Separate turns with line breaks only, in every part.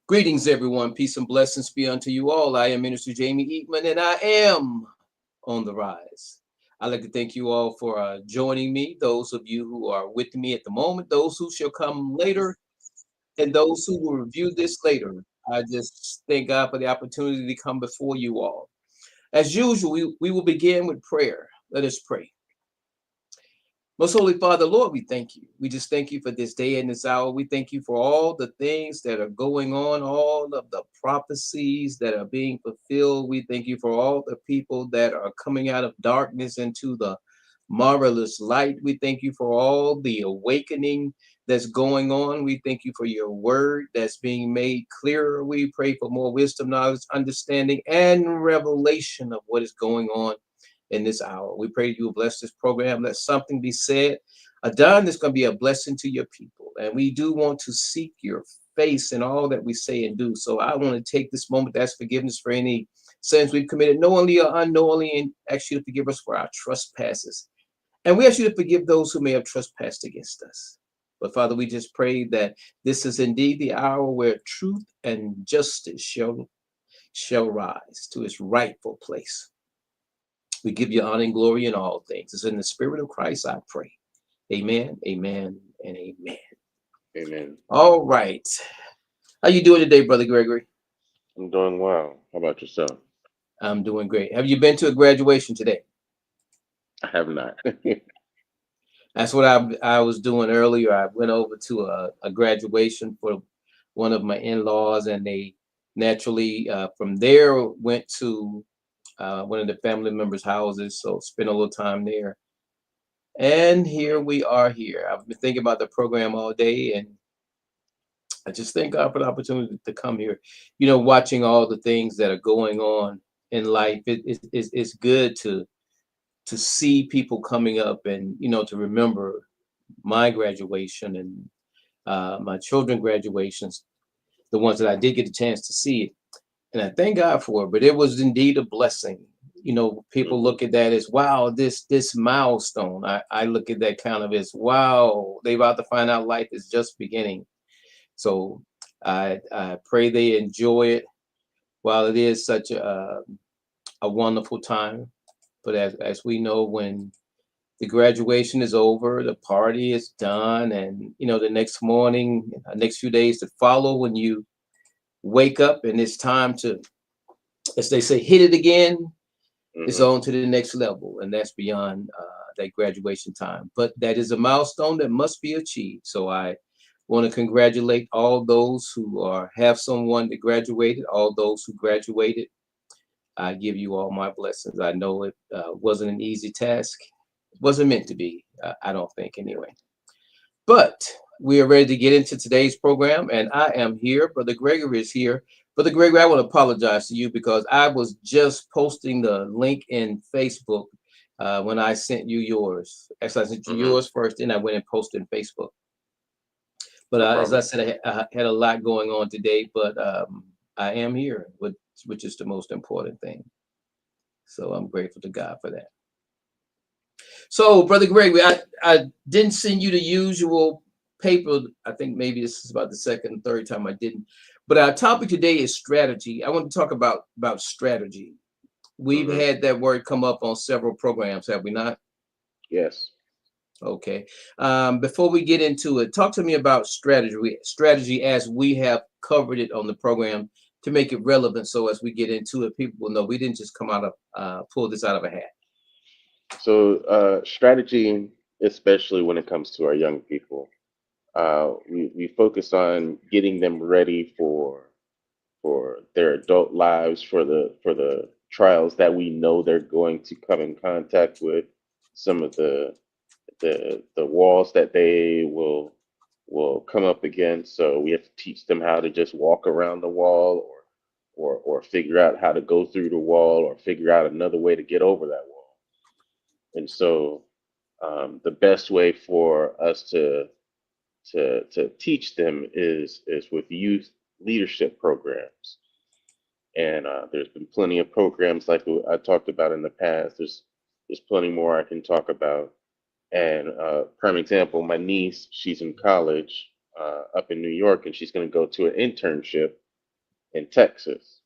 Greetings, everyone. Peace and blessings be unto you all. I am Minister Jamie Eatman, and I am on the rise. I'd like to thank you all for joining me, those of you who are with me at the moment, those who shall come later, and those who will review this later. I just thank God for the opportunity to come before you all. As usual, we will begin with prayer. Let us pray. Most Holy Father, Lord, we thank you. We just thank you for this day and this hour. We thank you for all the things that are going on, all of the prophecies that are being fulfilled. We thank you for all the people that are coming out of darkness into the marvelous light. We thank you for all the awakening that's going on. We thank you for your word that's being made clearer. We pray for more wisdom, knowledge, understanding, and revelation of what is going on in this hour. We pray you will bless this program. Let something be said, done that's going to be a blessing to your people. And we do want to seek your face in all that we say and do. So I want to take this moment to ask forgiveness for any sins we've committed knowingly or unknowingly, and ask you to forgive us for our trespasses. And we ask you to forgive those who may have trespassed against us. But Father, we just pray that this is indeed the hour where truth and justice shall rise to its rightful place. We give you honor and glory in all things. It's in the spirit of Christ I pray. Amen, amen, and amen.
Amen.
All right. How you doing today, Brother Gregory?
I'm doing well. How about yourself?
I'm doing great. Have you been to a graduation today?
I have not.
That's what I was doing earlier. I went over to a graduation for one of my in-laws, and they naturally from there went to one of the family members' houses. So spent a little time there. And here we are here. I've been thinking about the program all day, and I just thank God for the opportunity to come here. Watching all the things that are going on in life, it's good to see people coming up and to remember my graduation and my children graduations, the ones that I did get a chance to see it, and I thank God for it. But it was indeed a blessing. People
Hmm.
look at that as wow, this milestone. I look at that kind of as wow, they about to find out life is just beginning. So I pray they enjoy it while it is such a wonderful time. But as we know, when the graduation is over, the party is done, and the next morning, next few days to follow, when you wake up and it's time to, as they say, hit it again, it's
Hmm.
on to the next level, and that's beyond that graduation time. But that is a milestone that must be achieved. So I want to congratulate all those who have someone that graduated, all those who graduated. I give you all my blessings. I know it wasn't an easy task. It wasn't meant to be, I don't think, anyway. But we are ready to get into today's program, and I am here. Brother Gregory is here. Brother Gregory, I want to apologize to you because I was just posting the link in Facebook when I sent you yours. Actually, I sent you
Hmm.
yours first, then I went and posted in Facebook. But
No
as I
problem.
said, I had a lot going on today, but I am here, which is the most important thing. So I'm grateful to God for that. So, Brother Gregory, I didn't send you the usual paper. I think maybe this is about the second, third time I didn't. But our topic today is strategy. I want to talk about strategy. We've
Hmm.
had that word come up on several programs, have we not?
Yes.
Okay. Before we get into it, talk to me about strategy. Strategy as we have covered it on the program to make it relevant. So as we get into it, people will know we didn't just come out of pull this out of a hat.
So, strategy, especially when it comes to our young people, we focus on getting them ready for their adult lives, for the trials that we know they're going to come in contact with, some of the walls that they will come up against. So we have to teach them how to just walk around the wall, or figure out how to go through the wall, or figure out another way to get over that wall. And so the best way for us to teach them is with youth leadership programs. And there's been plenty of programs like I talked about in the past. There's plenty more I can talk about. And prime example, my niece, she's in college up in New York, and she's going to go to an internship in Texas.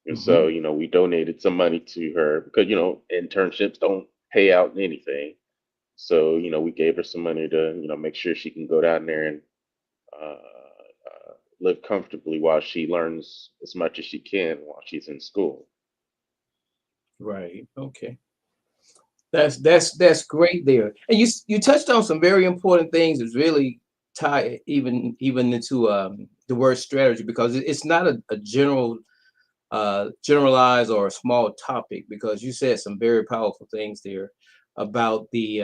And so,
Hmm.
we donated some money to her because, internships don't pay out anything. So, we gave her some money to, make sure she can go down there and live comfortably while she learns as much as she can while she's in school.
Right. Okay. That's great there. And you touched on some very important things. It's really tied even into the word strategy because it's not a generalized or a small topic because you said some very powerful things there about the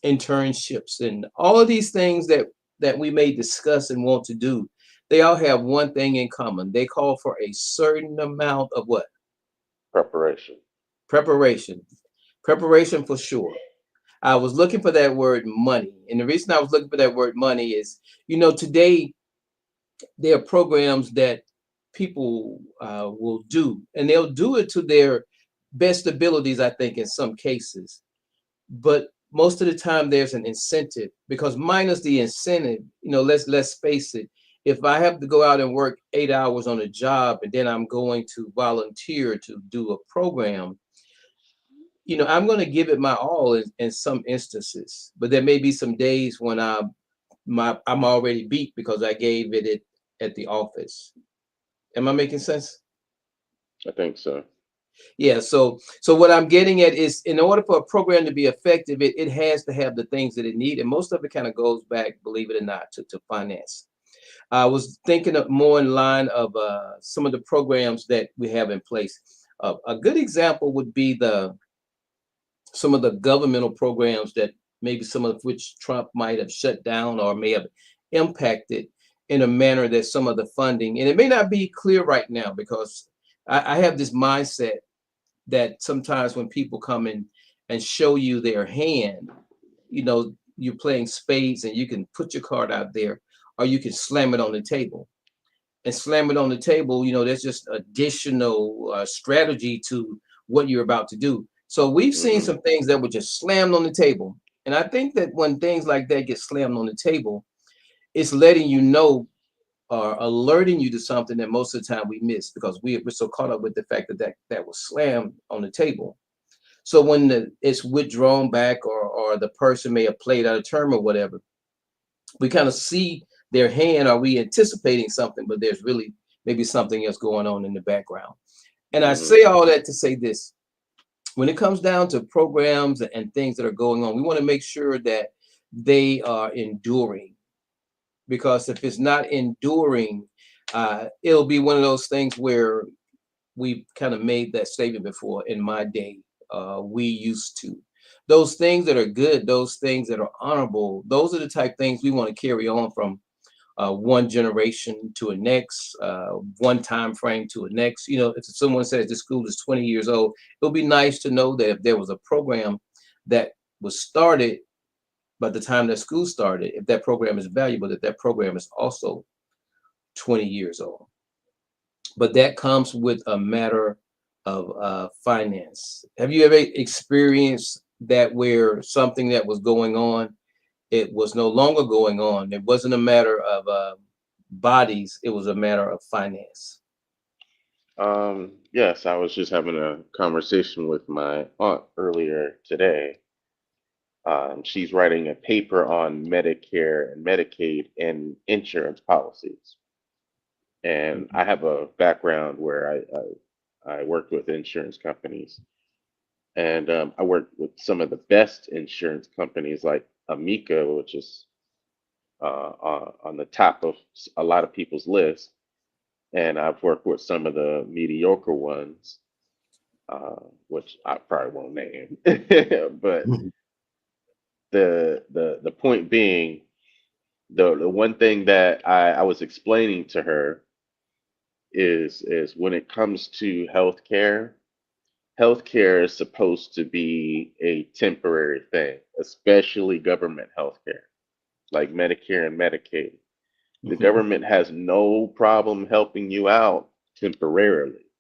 internships and all of these things that we may discuss and want to do. They all have one thing in common. They call for a certain amount of what?
Preparation.
Preparation. Preparation for sure. I was looking for that word money. And the reason I was looking for that word money is, today there are programs that people will do, and they'll do it to their best abilities, I think, in some cases. But most of the time, there's an incentive because minus the incentive, let's face it. If I have to go out and work 8 hours on a job and then I'm going to volunteer to do a program, I'm going to give it my all in some instances, but there may be some days when I'm already beat because I gave it at the office. Am I making sense?
I think so.
Yeah. So what I'm getting at is, in order for a program to be effective, it has to have the things that it needs, and most of it kind of goes back, believe it or not, to finance. I was thinking of more in line of some of the programs that we have in place. A good example would be the some of the governmental programs that maybe some of which Trump might have shut down or may have impacted in a manner that some of the funding, and it may not be clear right now because I have this mindset that sometimes when people come in and show you their hand, you're playing spades and you can put your card out there or you can slam it on the table and slam it on the table. There's just additional strategy to what you're about to do. So we've seen
Hmm.
some things that were just slammed on the table. And I think that when things like that get slammed on the table, it's letting you know or alerting you to something that most of the time we miss because we're so caught up with the fact that was slammed on the table. So when it's withdrawn back or the person may have played out a term or whatever, we kind of see their hand. Are we anticipating something? But there's really maybe something else going on in the background. And I
Hmm.
say all that to say this: when it comes down to programs and things that are going on, we want to make sure that they are enduring. Because if it's not enduring, it'll be one of those things where we've kind of made that statement before. In my day, we used to. Those things that are good, those things that are honorable, those are the type things we want to carry on from one generation to a next, one time frame to a next. If someone says the school is 20 years old, it'll be nice to know that if there was a program that was started by the time that school started, if that program is valuable, that program is also 20 years old. But that comes with a matter of finance. Have you ever experienced that where something that was going on, it was no longer going on? It wasn't a matter of bodies, it was a matter of finance.
Yes, I was just having a conversation with my aunt earlier today. She's writing a paper on Medicare and Medicaid and insurance policies. And
Mhm.
I have a background where I worked with insurance companies, and I worked with some of the best insurance companies like Amica, which is on the top of a lot of people's list. And I've worked with some of the mediocre ones, which I probably won't name. But the point being, the one thing that I was explaining to her is when it comes to healthcare, healthcare is supposed to be a temporary thing, especially government healthcare, like Medicare and Medicaid. The
Mhm.
government has no problem helping you out temporarily.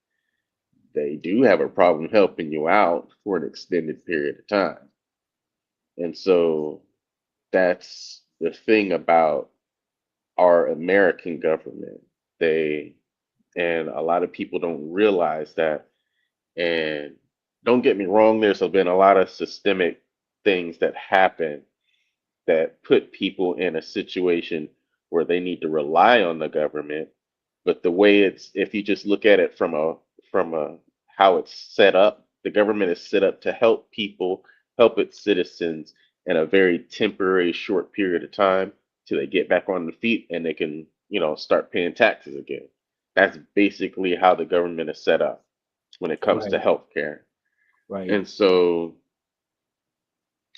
They do have a problem helping you out for an extended period of time. And so that's the thing about our American government. They And a lot of people don't realize that. And don't get me wrong, there's been a lot of systemic things that happen that put people in a situation where they need to rely on the government. But the way it's, if you just look at it from a how it's set up, the government is set up to help people, help its citizens in a very temporary, short period of time till they get back on the feet and they can, start paying taxes again. That's basically how the government is set up when it comes to
Right,
healthcare.
right,
And so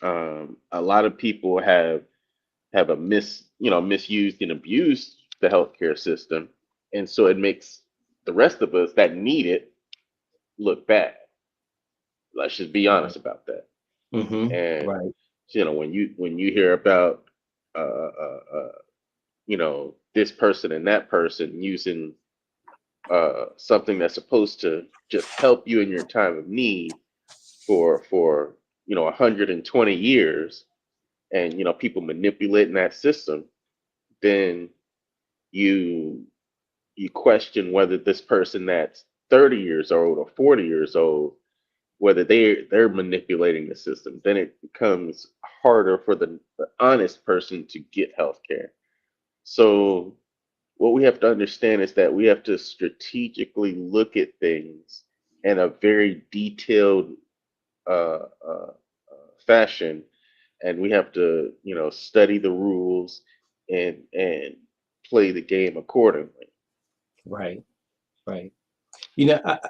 a lot of people have misused and abused the healthcare system, and so it makes the rest of us that need it look bad. Let's just be
right.
honest about that. And
Right,
when you hear about this person and that person using something that's supposed to just help you in your time of need for 120 years, and people manipulating that system, then you you question whether this person that's 30 years old or 40 years old, whether they're manipulating the system. Then it becomes harder for the honest person to get health care. So what we have to understand is that we have to strategically look at things in a very detailed fashion, and we have to study the rules and play the game accordingly.
right, right.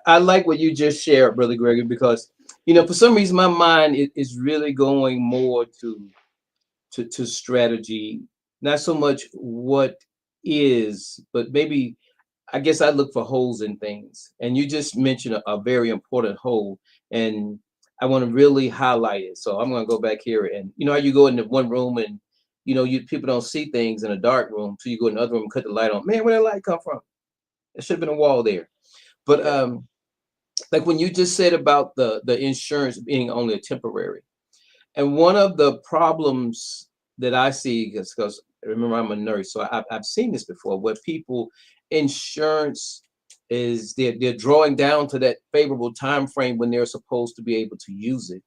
I like what you just shared, Brother Gregory, because for some reason my mind is really going more to strategy, not so much what is, but maybe I guess I look for holes in things. And you just mentioned a very important hole, and I want to really highlight it. So I'm going to go back here, and how you go into one room and you people don't see things in a dark room, so you go in the other room and cut the light on. Man, where that light come from? There should have been a wall there. But
Yeah.
like when you just said about the insurance being only a temporary, and one of the problems that I see, because remember I'm a nurse, so I've seen this before, where people insurance is they're drawing down to that favorable time frame when they're supposed to be able to use it,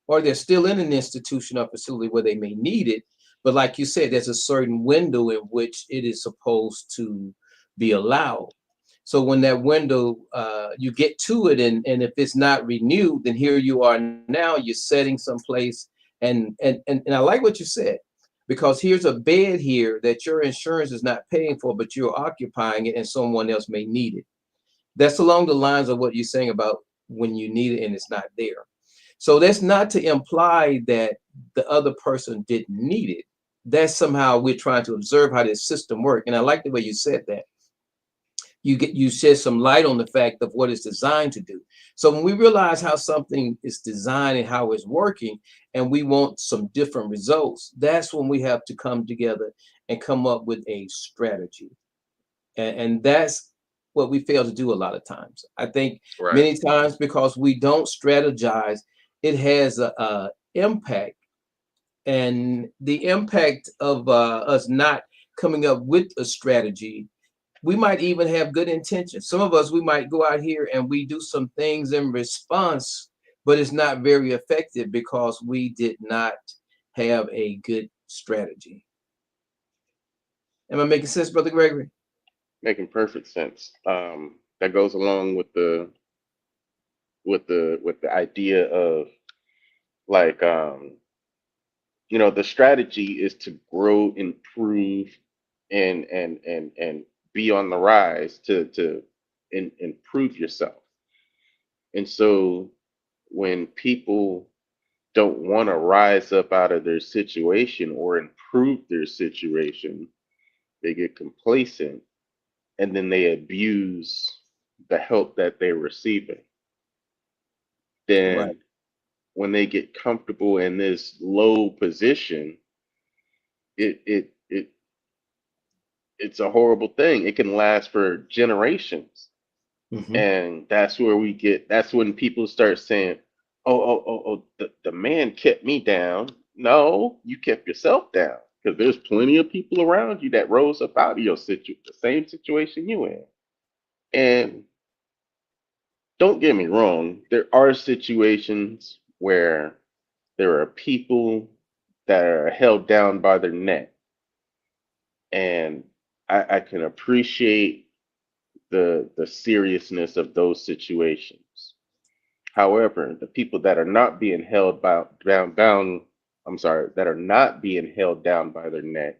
or they're still in an institution or facility where they may need it, but like you said, there's a certain window in which it is supposed to be allowed. So when that window, you get to it, and if it's not renewed, then here you are now. You're setting someplace, and I like what you said, because here's a bed here that your insurance is not paying for, but you're occupying it, and someone else may need it. That's along the lines of what you're saying about when you need it and it's not there. So that's not to imply that the other person didn't need it. That's somehow we're trying to observe how this system works. And I like the way you said that. You shed some light on the fact of what it's designed to do. So when we realize how something is designed and how it's working, and we want some different results, that's when we have to come together and come up with a strategy. And that's what we fail to do a lot of times. I think
Right.
many times because we don't strategize, it has a impact, and the impact of us not coming up with a strategy. We might even have good intentions. Some of us, we might go out here and we do some things in response, but it's not very effective because we did not have a good strategy. Am I making sense, Brother Gregory?
Making perfect sense. That goes along with the idea of, like, the strategy is to grow, improve, and be on the rise to improve yourself. And so when people don't want to rise up out of their situation or improve their situation, they get complacent, and then they abuse the help that they're receiving.
Right.
Then when they get comfortable in this low position, it it's a horrible thing. It can last for generations.
Hmm.
And that's when people start saying, oh, the man kept me down. No, you kept yourself down, because there's plenty of people around you that rose up out of the same situation you in. And don't get me wrong, there are situations where there are people that are held down by their neck, and I can appreciate the seriousness of those situations. However, the people that are not being held I'm sorry, that are not being held down by their neck,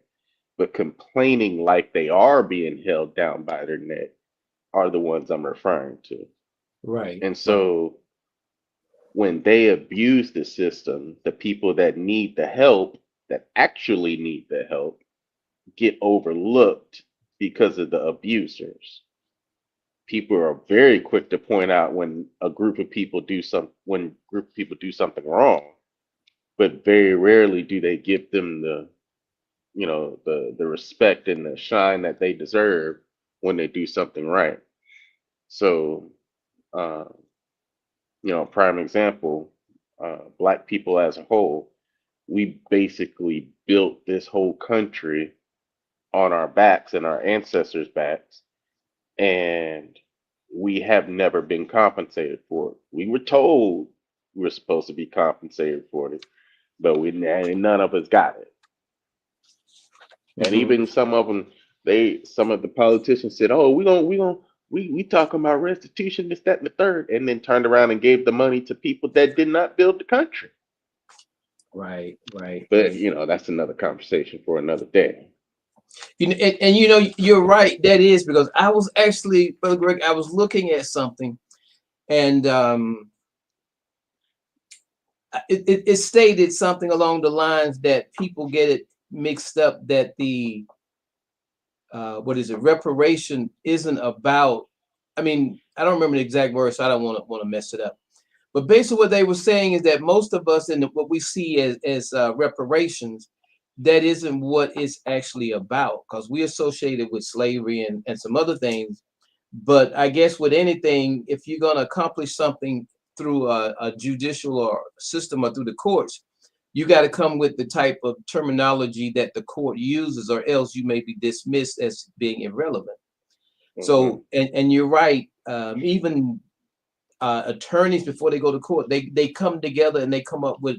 but complaining like they are being held down by their neck, are the ones I'm referring to.
Right.
And
Right.
so when they abuse the system, the people that need the help, that actually need the help, get overlooked because of the abusers. People are very quick to point out when a group of people do something wrong, but very rarely do they give them the respect and the shine that they deserve when they do something right. So, uh, prime example, black people as a whole, we basically built this whole country on our backs and our ancestors' backs, and we have never been compensated for it. We were told we were supposed to be compensated for it, but none of us got it. And
Mhm.
even some of the politicians said, "Oh, we talking about restitution, this, that, and the third," and then turned around and gave the money to people that did not build the country.
Right. Right.
But that's another conversation for another day.
You're right. That is because I was actually, Brother Greg, I was looking at something, and it stated something along the lines that people get it mixed up that the what is it, reparation isn't about. I mean, I don't remember the exact words, so I don't want to mess it up. But basically, what they were saying is that most of us in what we see as reparations, that isn't what it's actually about, because we associate it with slavery and some other things. But I guess with anything, if you're going to accomplish something through a judicial or system or through the courts, you got to come with the type of terminology that the court uses, or else you may be dismissed as being irrelevant.
Hmm.
So, and you're right. Even attorneys, before they go to court, they come together and they come up with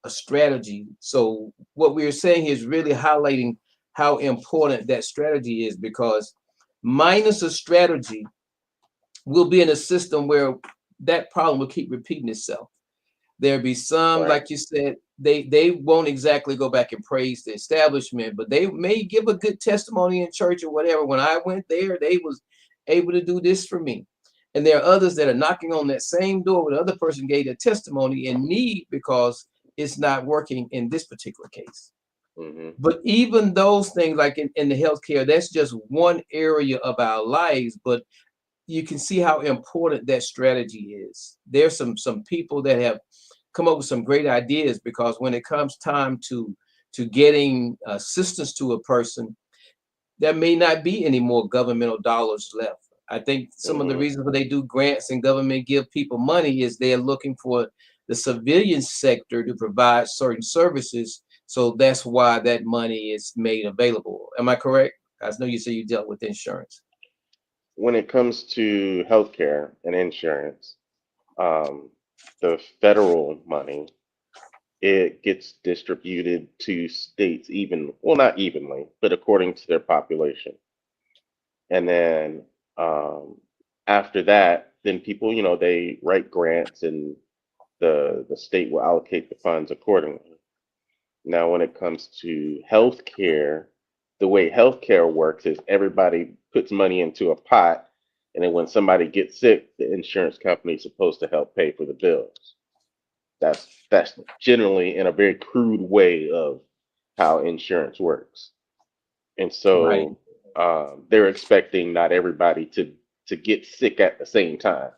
a strategy. So what we're saying here is really highlighting how important that strategy is, because minus a strategy, we'll be in a system where that problem will keep repeating itself. There'll be some,
Right.
like you said, they won't exactly go back and praise the establishment, but they may give a good testimony in church or whatever. When I went there, they was able to do this for me. And there are others that are knocking on that same door where the other person gave a testimony in need because it's not working in this particular case.
Hmm.
But even those things, like in the healthcare, that's just one area of our lives. But you can see how important that strategy is. There's some people that have come up with some great ideas, because when it comes time to getting assistance to a person, there may not be any more governmental dollars left. I think some of the
Hmm.
reasons why they do grants and government give people money is they're looking for the civilian sector to provide certain services. So that's why that money is made available. Am I correct? I know you say you dealt with insurance.
When it comes to healthcare and insurance, um, the federal money, it gets distributed to states well, not evenly, but according to their population. And then after that, then people, they write grants, and the state will allocate the funds accordingly. Now, when it comes to healthcare, the way healthcare works is everybody puts money into a pot, and then when somebody gets sick, the insurance company is supposed to help pay for the bills. That's generally in a very crude way of how insurance works. And
Right.
so they're expecting not everybody to get sick at the same time.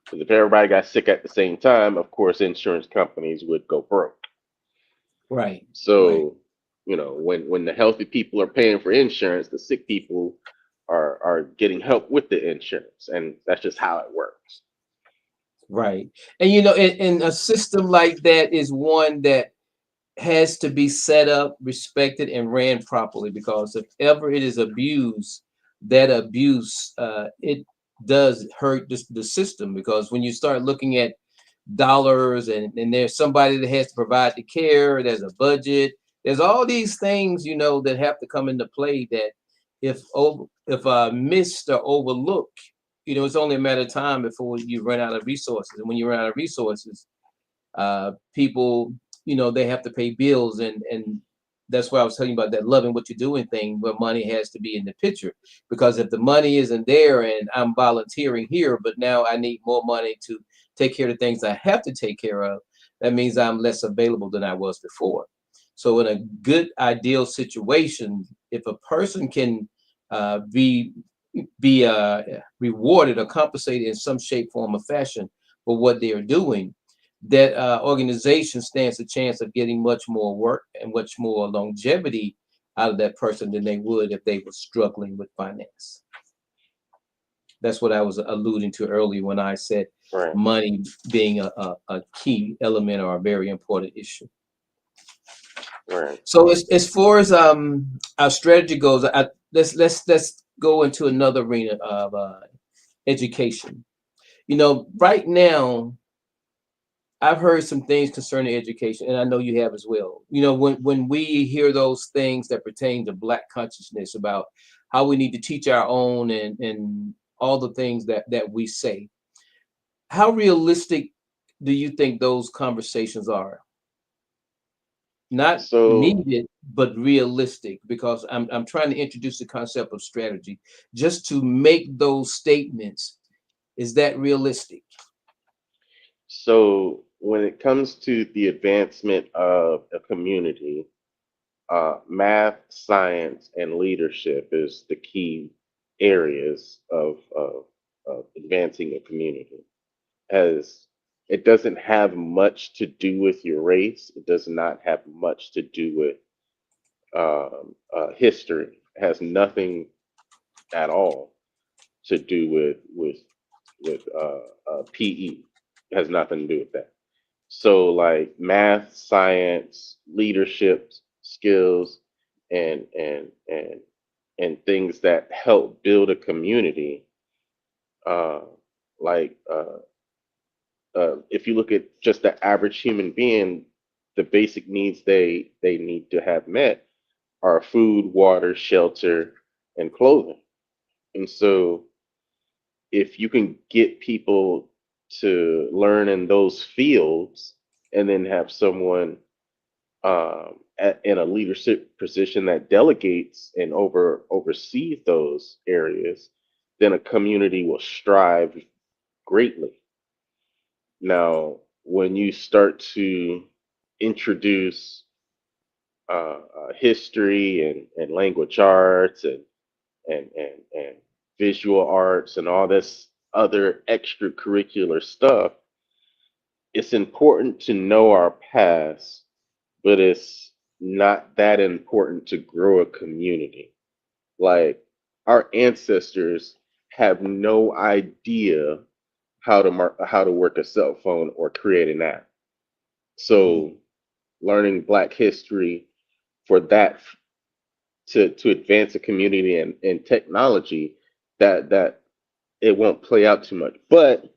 Because if everybody got sick at the same time, of course, insurance companies would go broke.
Right. Right.
So, when the healthy people are paying for insurance, the sick people are getting help with the insurance, and that's just how it works.
Right. And and a system like that is one that has to be set up, respected, and ran properly, because if ever it is abused, that abuse, does hurt the system, because when you start looking at dollars, and there's somebody that has to provide the care, there's a budget, there's all these things, that have to come into play, that if missed or overlooked, it's only a matter of time before you run out of resources. And when you run out of resources, people, they have to pay bills, and that's why I was telling you about that loving what you're doing thing, where money has to be in the picture. Because if the money isn't there and I'm volunteering here, but now I need more money to take care of the things I have to take care of, that means I'm less available than I was before. So in a good ideal situation, if a person can be rewarded or compensated in some shape, form, or fashion for what they are doing, that organization stands a chance of getting much more work and much more longevity out of that person than they would if they were struggling with finance. That's what I was alluding to earlier when I said
Right.
money being a key element or a very important issue.
Right.
So as far as our strategy goes, let's go into another arena of education. Right now, I've heard some things concerning education, and I know you have as well. When we hear those things that pertain to Black consciousness, about how we need to teach our own, and all the things that we say, how realistic do you think those conversations are? Not
So
needed, but realistic, because I'm trying to introduce the concept of strategy just to make those statements. Is that realistic?
so when it comes to the advancement of a community, math, science, and leadership is the key areas of advancing a community. As it doesn't have much to do with your race, it does not have much to do with history. It has nothing at all to do with PE. It has nothing to do with that. So like math, science, leadership skills, and and things that help build a community. Uh, like if you look at just the average human being, the basic needs they need to have met are food, water, shelter, and clothing. And so if you can get people to learn in those fields, and then have someone in a leadership position that delegates and oversees those areas, then a community will strive greatly. Now, when you start to introduce history and language arts and visual arts and all this other extracurricular stuff, it's important to know our past, but it's not that important to grow a community. Like our ancestors have no idea how to work a cell phone or create an app.
Mhm.
So learning Black history for that to advance a community and technology, that it won't play out too much. But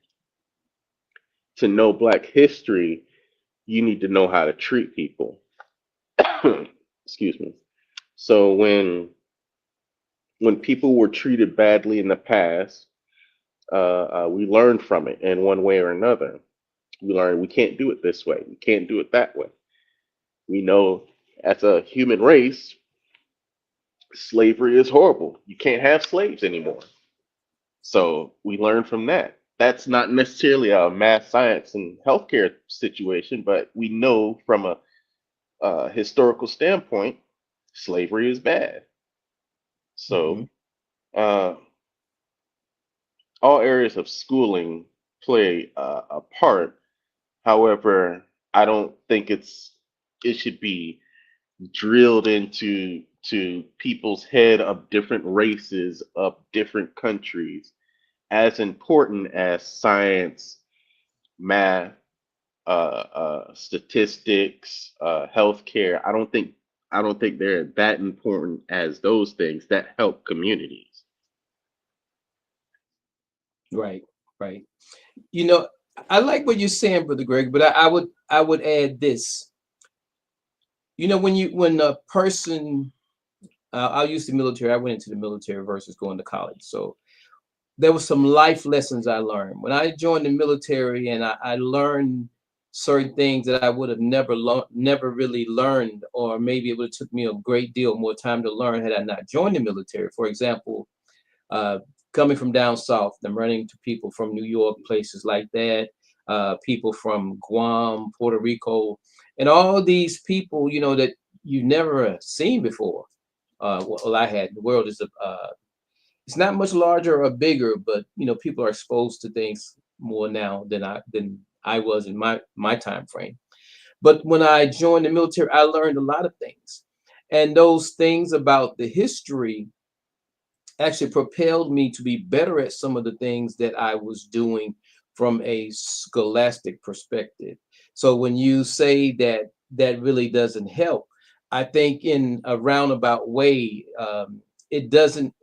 to know Black history, you need to know how to treat people. Excuse me. So when people were treated badly in the past, we learned from it in one way or another. We learned we can't do it this way. We can't do it that way. We know as a human race, slavery is horrible. You can't have slaves anymore. So we learn from that. That's not necessarily a math, science, and healthcare situation, but we know from a historical standpoint, slavery is bad. So
Mhm.
uh, all areas of schooling play a part. However, I don't think it should be drilled into people's head of different races of different countries as important as science, math, statistics, healthcare. I don't think they're that important as those things that help communities.
Right, right. You know, I like what you're saying, Brother Greg, but I would add this. You know, when a person, I'll use the military. I went into the military versus going to college, so there were some life lessons I learned when I joined the military, and I learned certain things that I would have never really learned, or maybe it would have took me a great deal more time to learn had I not joined the military. For example, uh, coming from down south, I'm running to people from New York, places like that, people from Guam, Puerto Rico, and all these people, you know, that you've never seen before. Well, I had. The world is it's not much larger or bigger, but you know, people are exposed to things more now than I was in my time frame. But when I joined the military, I learned a lot of things, and those things about the history actually propelled me to be better at some of the things that I was doing from a scholastic perspective. So when you say that that really doesn't help, I think in a roundabout way, it doesn't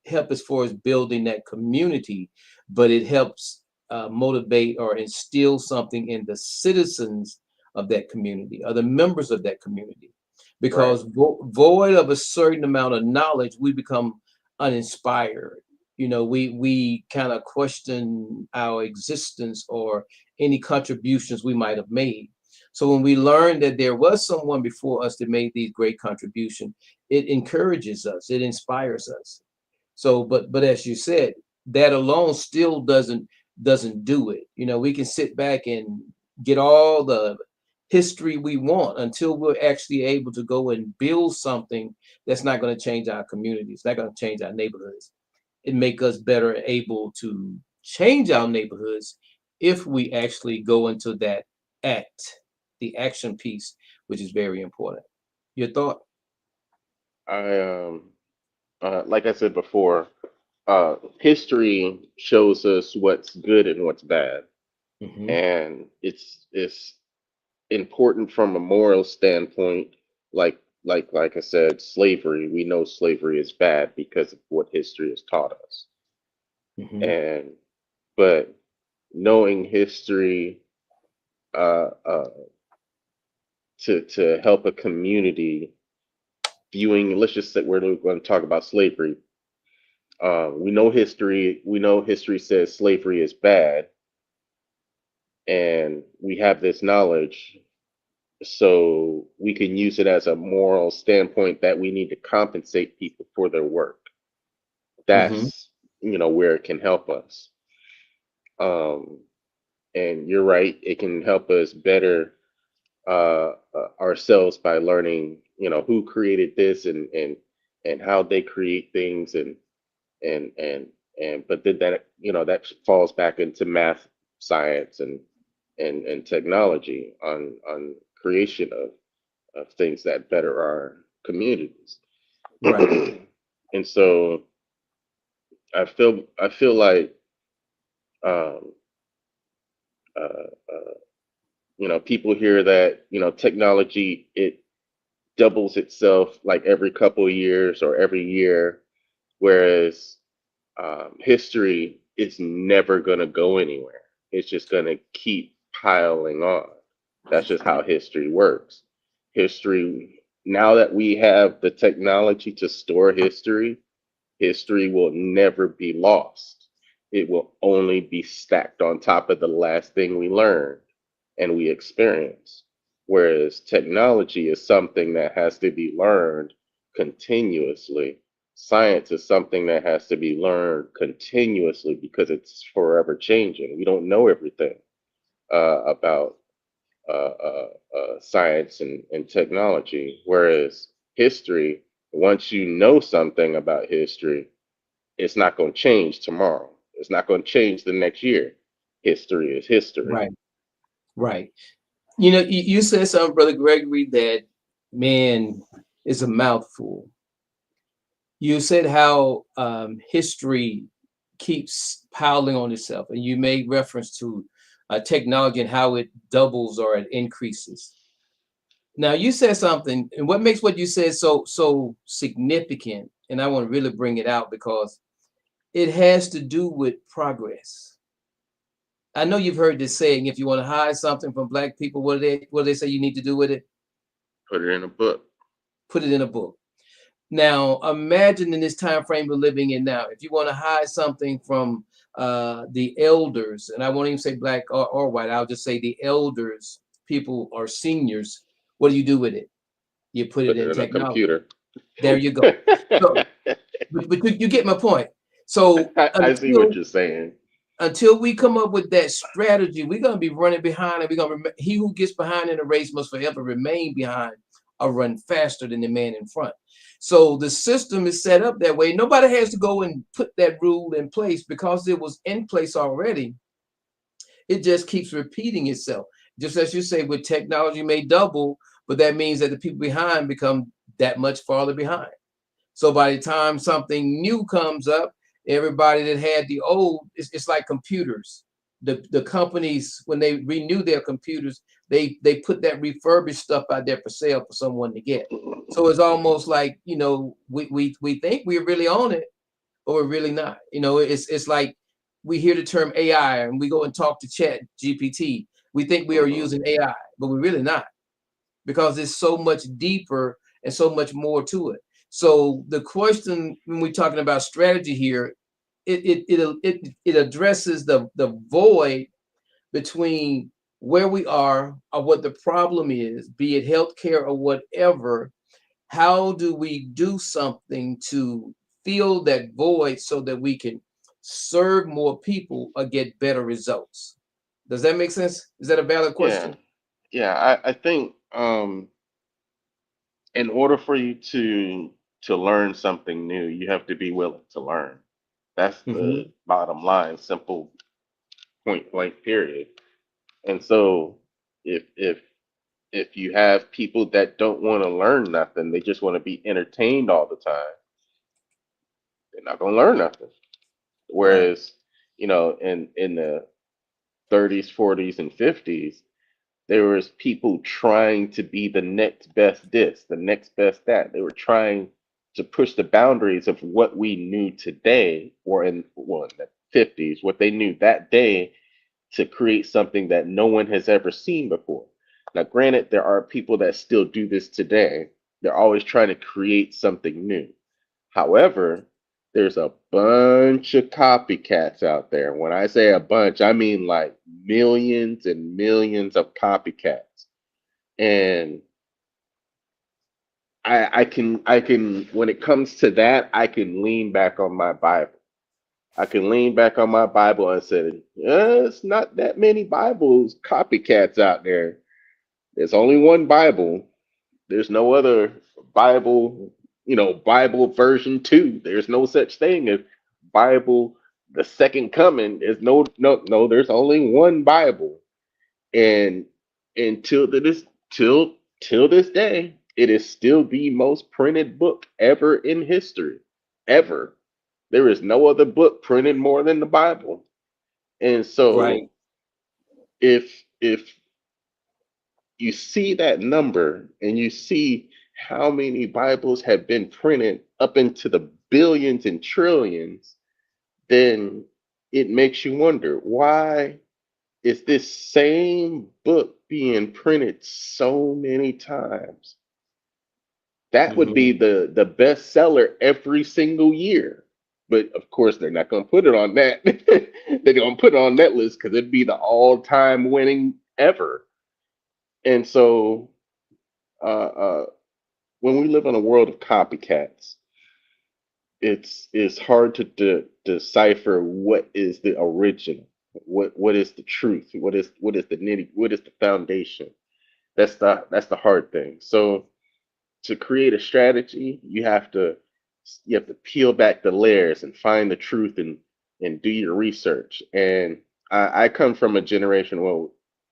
help as far as building that community, but it helps motivate or instill something in the citizens of that community or the members of that community.
Right.
Because void of a certain amount of knowledge, we become uninspired. You know, we kind of question our existence or any contributions we might have made. So when we learn that there was someone before us that made these great contributions, it encourages us, it inspires us. So, but as you said, that alone still doesn't do it. You know, we can sit back and get all the history we want until we're actually able to go and build something that's not going to change our communities, not going to change our neighborhoods. It make us better able to change our neighborhoods if we actually go into that act, the action piece, which is very important. Your thought?
I like I said before, history shows us what's good and what's bad,
Hmm.
and it's important from a moral standpoint. Like I said, slavery. We know slavery is bad because of what history has taught us,
Hmm.
and but knowing history to help a community viewing. Let's just say we're going to talk about slavery. We know history. We know history says slavery is bad, and we have this knowledge, so we can use it as a moral standpoint that we need to compensate people for their work.
Hmm.
That's where it can help us. Um, and you're right, it can help us better ourselves by learning, who created this and how they create things and and but then that that falls back into math, science, and technology on creation of things that better our communities.
Right.
And so I feel like um, uh, uh, people hear that technology, it doubles itself like every couple of years or every year, whereas history is never going to go anywhere. It's just going to keep piling on. That's just how history works. History, now that we have the technology to store history, history will never be lost. It will only be stacked on top of the last thing we learned and we experience. Whereas technology is something that has to be learned continuously. Science is something that has to be learned continuously because it's forever changing. We don't know everything about science and technology. Whereas history, once you know something about history, it's not going to change tomorrow. It's not going to change the next year. History is history.
Right. Right. You know, you said something, Brother Gregory, that man is a mouthful. You said how history keeps piling on itself, and you made reference to technology and how it doubles or it increases. Now, you said something, and what makes what you said so significant, and I want to really bring it out because It has to do with progress. I know you've heard this saying, if you want to hide something from black people, what do they say you need to do with it?
Put it in a book.
Put it in a book. Now, imagine in this time frame we're living in now, if you want to hide something from the elders, and I won't even say black or white, I'll just say the elders, people or seniors, what do you do with it? You put it
Put it
in
in a
technology.
computer.
There you go. So, but you get my point. So
I see what you're saying.
until we come up with that strategy, we're going to be running behind, and we're going to he who gets behind in the race must forever remain behind or run faster than the man in front. So the system is set up that way. Nobody has to go and put that rule in place because it was in place already. It just keeps repeating itself. Just as you say, with technology may double, but that means that the people behind become that much farther behind. So by the time something new comes up, everybody that had the old, it's like computers. The companies, when they renew their computers, they put that refurbished stuff out there for sale for someone to get. So it's almost like, we think we're really on it, but we're really not. It's like we hear the term AI and we go and talk to Chat GPT. We think we are
Mhm.
using AI, but we're really not, because it's so much deeper and so much more to it. So the question when we're talking about strategy here, it addresses the void between where we are or what the problem is, be it healthcare or whatever. How do we do something to fill that void so that we can serve more people or get better results? Does that make sense? Is that a valid
Yeah,
question?
yeah. I think in order for you to learn something new, you have to be willing to learn. That's the
Hmm.
bottom line, simple, point blank, period. And so, if if you have people that don't want to learn nothing, they just want to be entertained all the time, they're not gonna learn nothing.
Right.
Whereas, in the 30s, 40s, and 50s, there was people trying to be the next best this, the next best that. They were trying to push the boundaries of what we knew today, or in the 50s, what they knew that day, to create something that no one has ever seen before. Now, granted, there are people that still do this today. They're always trying to create something new. However, there's a bunch of copycats out there. When I say a bunch, I mean like millions and millions of copycats. And I can when it comes to that, I can lean back on my Bible. I can lean back on my Bible and say, it's not that many Bibles copycats out there. There's only one Bible. There's no other Bible, Bible version 2. There's no such thing as Bible the second coming. There's no, there's only one Bible. And until till this day, it is still the most printed book ever in history. Ever. There is no other book printed more than the Bible. And
Right.
so if you see that number and you see how many Bibles have been printed up into the billions and trillions, then it makes you wonder, why is this same book being printed so many times? That would
Hmm.
be the bestseller every single year. But of course, they're not going to put it on that. They're going to put it on that list because it'd be the all-time winning ever. And so, uh, when we live in a world of copycats, it's hard to decipher what is the original, what is the truth, what is the nitty, what is the foundation. That's the hard thing. So to create a strategy, you have to peel back the layers and find the truth, and do your research. And I come from a generation where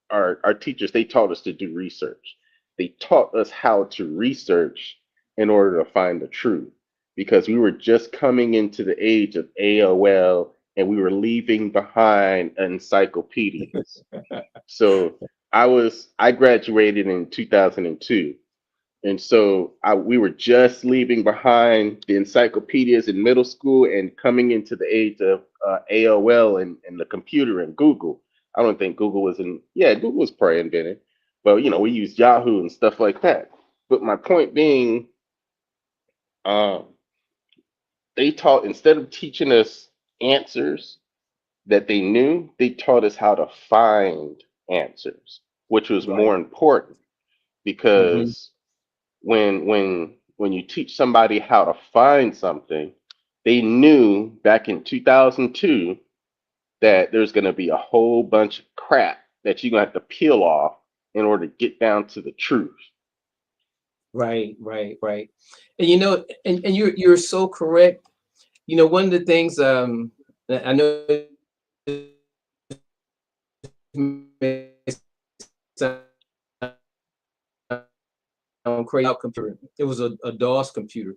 our teachers, they taught us to do research. They taught us how to research in order to find the truth, because we were just coming into the age of AOL, and we were leaving behind encyclopedias. So I graduated in 2002, And so we were just leaving behind the encyclopedias in middle school and coming into the age of AOL and the computer and Google. I don't think Google was yeah, Google was probably invented, but we used Yahoo and stuff like that. But my point being, um, they taught, instead of teaching us answers that they knew, they taught us how to find answers, which was
Right.
more important
Hmm.
because when you teach somebody how to find something, they knew back in 2002 that there's going to be a whole bunch of crap that you're going to have to peel off in order to get down to the truth.
Right, right, right. And and you're so correct. One of the things I know may sound crazy about computer. It was a DOS computer.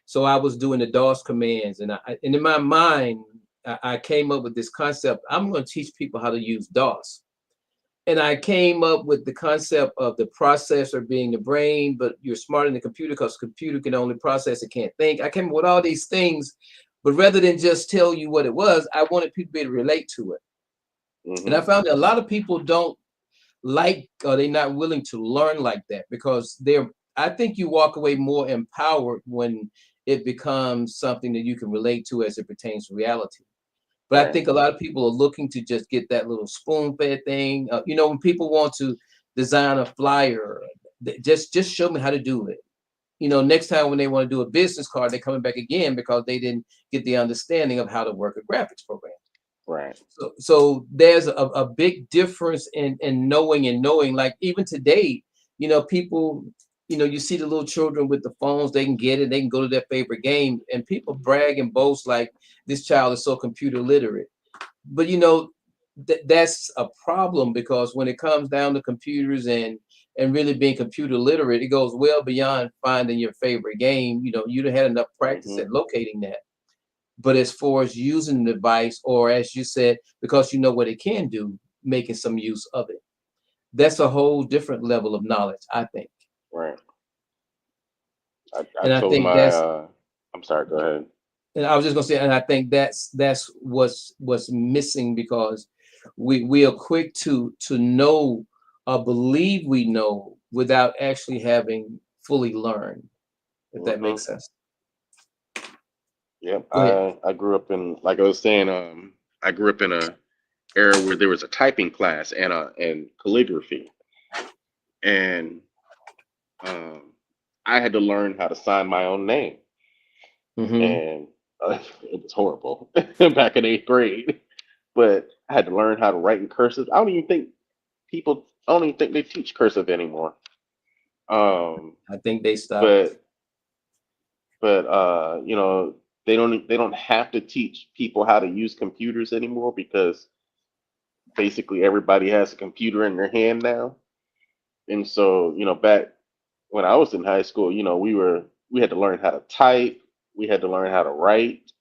So I was doing the DOS commands, and in my mind, I came up with this concept. I'm going to teach people how to use DOS. And I came up with the concept of the processor being the brain, but you're smarter than the computer because the computer can only process, it can't think. I came up with all these things, but rather than just tell you what it was, I wanted people to be able to relate to it. And I
Hmm.
found that a lot of people don't like, or they're not willing to learn like that because I think you walk away more empowered when it becomes something that you can relate to as it pertains to reality. But I
Right.
think a lot of people are looking to just get that little spoon-fed thing. When people want to design a flyer, just show me how to do it. Next time when they want to do a business card, they're coming back again because they didn't get the understanding of how to work a graphics program.
Right.
So there's a big difference in knowing and knowing. Like even today, people, you see the little children with the phones, they can get it, they can go to their favorite game, and people brag and boast like this child is so computer literate. But that's a problem because when it comes down to computers and really being computer literate, it goes well beyond finding your favorite game. You don't had enough practice
Hmm.
at locating that. But as far as using the device, or as you said, because you know what it can do, making some use of it, that's a whole different level of knowledge, I think.
Right. I
And I
told
think
my
that's,
I'm sorry, go ahead.
and I was just gonna say, and I think that's what's missing because we are quick to know or believe we know without actually having fully learned, if that
Hmm.
makes sense.
Yep.
Go ahead.
I grew up in, like I was saying, I grew up in a era where there was a typing class and calligraphy, and um, I had to learn how to sign my own name,
Hmm.
and it was horrible back in eighth grade. But I had to learn how to write in cursive. I don't even think they teach cursive anymore. Um,
I think they stopped.
but they don't have to teach people how to use computers anymore because basically everybody has a computer in their hand now. And so, back when I was in high school, we had to learn how to type, we had to learn how to write,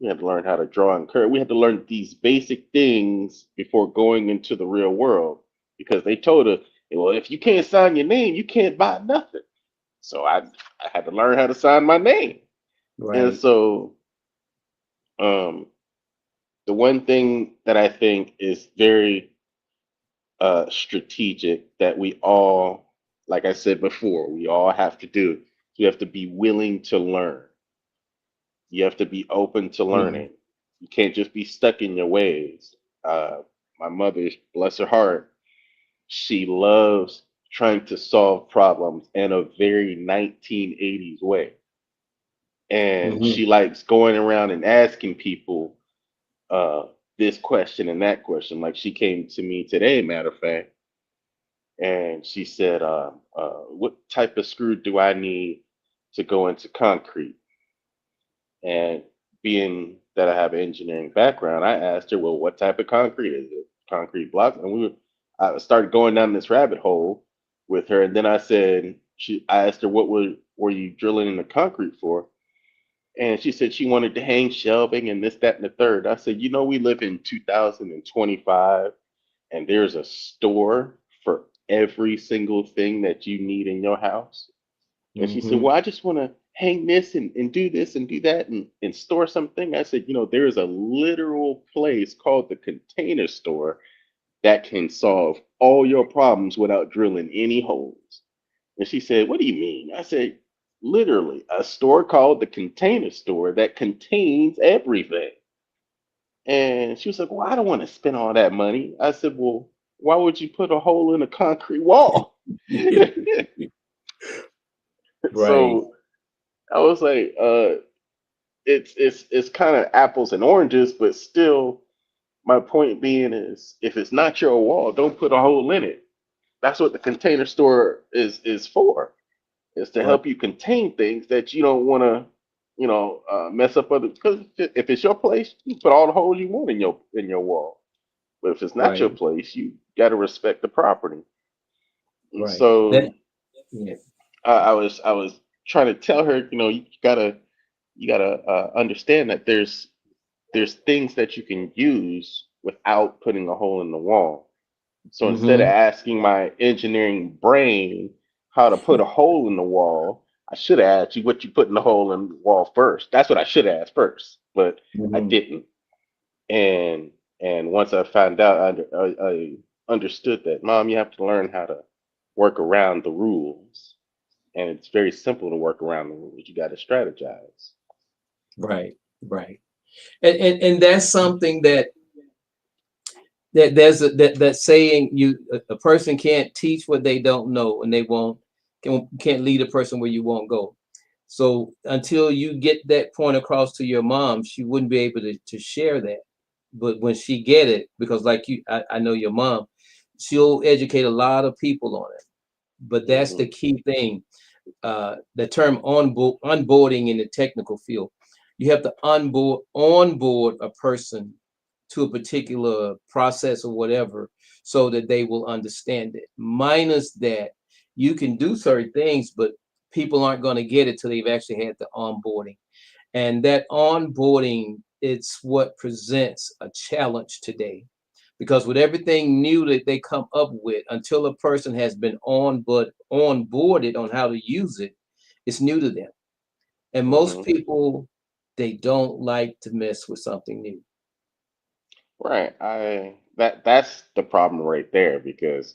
we had to learn how to draw and curve. We had to learn these basic things before going into the real world because they told us, well, if you can't sign your name, you can't buy nothing. So I had to learn how to sign my name. And
Right.
so um, the one thing that I think is very strategic that we all, like I said before, we all have to do. You have to be willing to learn. You have to be open to
Mhm.
learning. You can't just be stuck in your ways. My mother, bless her heart, she loves trying to solve problems in a very 1980s way. And
Mhm.
she likes going around and asking people uh, this question and that question. Like she came to me today, matter of fact, and she said, "What type of screw do I need to go into concrete?" And being that I have an engineering background, I asked her, "Well, what type of concrete is it? Concrete blocks?" And I started going down this rabbit hole with her, and then I asked her, "What were you drilling in the concrete for?" And she said she wanted to hang shelving and this, that, and the third. I said, we live in 2025 and there's a store for every single thing that you need in your house. And she said,
Mm-hmm.
well, I just want to hang this and do this and do that and store something. I said, there is a literal place called the Container Store that can solve all your problems without drilling any holes. And she said, what do you mean? I said, literally, a store called the Container Store that contains everything. And she was like, well, I don't want to spend all that money. I said, well, why would you put a hole in a concrete wall?
Right.
So I was like, it's kind of apples and oranges, but still, my point being is, if it's not your wall, don't put a hole in it. That's what the Container Store is for. Is to
Right.
help you contain things that you don't want to, mess up other. Because if it's your place, you put all the holes you want in your wall. But if it's not your
Right.
place, you got to respect the property. And
Right. That.
so
Yeah.
I was trying to tell her, you gotta understand that there's things that you can use without putting a hole in the wall. So instead of
Mm-hmm.
asking my engineering brain how to put a hole in the wall, I should have asked you what you put in the hole in the wall first. That's what I should have asked first, but I
Mm-hmm.
didn't. And and once I found out, I understood that, Mom, you have to learn how to work around the rules, and it's very simple to work around the rules. You got to strategize.
Right. Right. And that's something that there's that saying, a person can't teach what they don't know, and they can't lead a person where you won't go. So until you get that point across to your mom, she wouldn't be able to share that. But when she get it, because like I know your mom, she'll educate a lot of people on it. But that's the
Hmm.
key thing. The term onboarding in the technical field, you have to onboard a person to a particular process or whatever, so that they will understand it. Minus that, you can do certain things, but people aren't going to get it till they've actually had the onboarding. And that onboarding, it's what presents a challenge today. Because with everything new that they come up with, until a person has been onboarded on how to use it, it's new to them. And most
Hmm.
people, they don't like to mess with something new.
Right. That's the problem right there because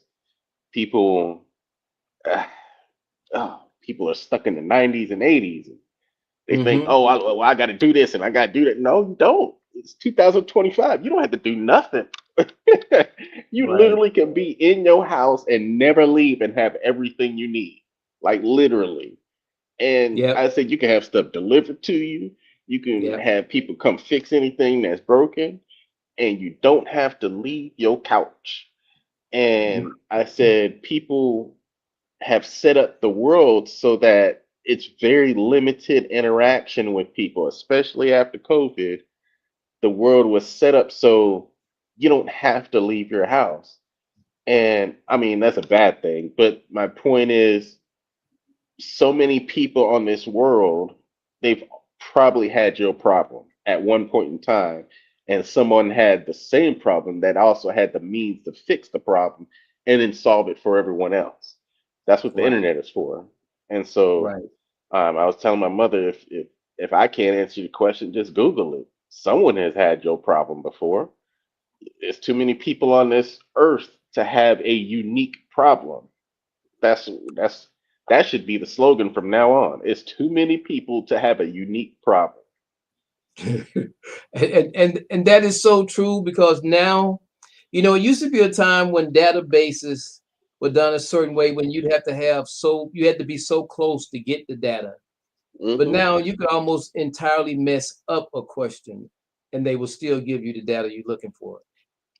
people people are stuck in the 90s and 80s. They think,
Hmm.
oh, I got to do this and I got to do that. No, you don't. It's 2025. You don't have to do nothing. You
Right.
literally can be in your house and never leave and have everything you need. Like literally. And
Yep.
I said you can have stuff delivered to you. You can
Yep.
have people come fix anything that's broken, and you don't have to leave your couch. And I said people have set up the world so that it's very limited interaction with people, especially after COVID. The world was set up so you don't have to leave your house. And I mean, that's a bad thing. But my point is, so many people on this world, they've probably had your problem at one point in time. And someone had the same problem that also had the means to fix the problem and then solve it for everyone else. That's what the
Right.
internet is for. And so
Right.
I was telling my mother, if I can't answer your question, just Google it. Someone has had your problem before. There's too many people on this earth to have a unique problem. That's that should be the slogan from now on. It's too many people to have a unique problem.
And that is so true, because now, it used to be a time when databases were done a certain way, when you had to be so close to get the data. But
Hmm.
now you could almost entirely mess up a question, and they will still give you the data you're looking for.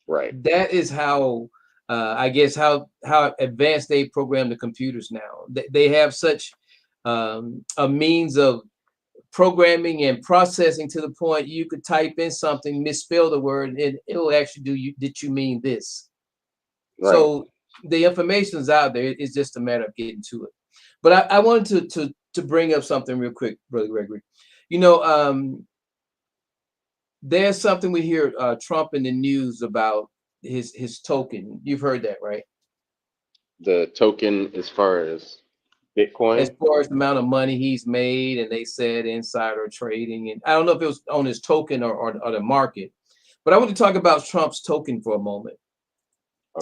Right.
That is how, I guess, how advanced they program the computers now. They have such a means of programming and processing, to the point you could type in something, misspell the word, and it'll actually do you did you mean this.
Right.
So the information's out there. It's just a matter of getting to it. But I wanted to bring up something real quick, Brother Gregory. You know, um, there's something we hear Trump in the news about his token. You've heard that, right?
The token as far as
as
Bitcoin.
far as the amount of money he's made, and they said insider trading. And I don't know if it was on his token or the market, but I want to talk about Trump's token for a moment.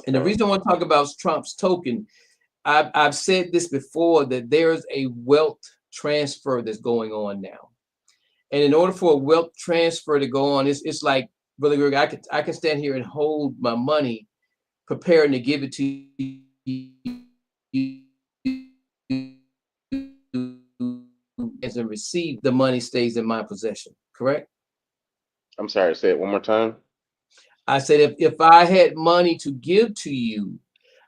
And the
Okay.
reason I want to talk about Trump's token, I've said this before, that there's a wealth transfer that's going on now. And in order for a wealth transfer to go on, it's like, Brother Greg, I can stand here and hold my money, preparing to give it to you as and receive, the money stays in my possession. Correct?
I'm sorry. Say it one more time.
I said if I had money to give to you,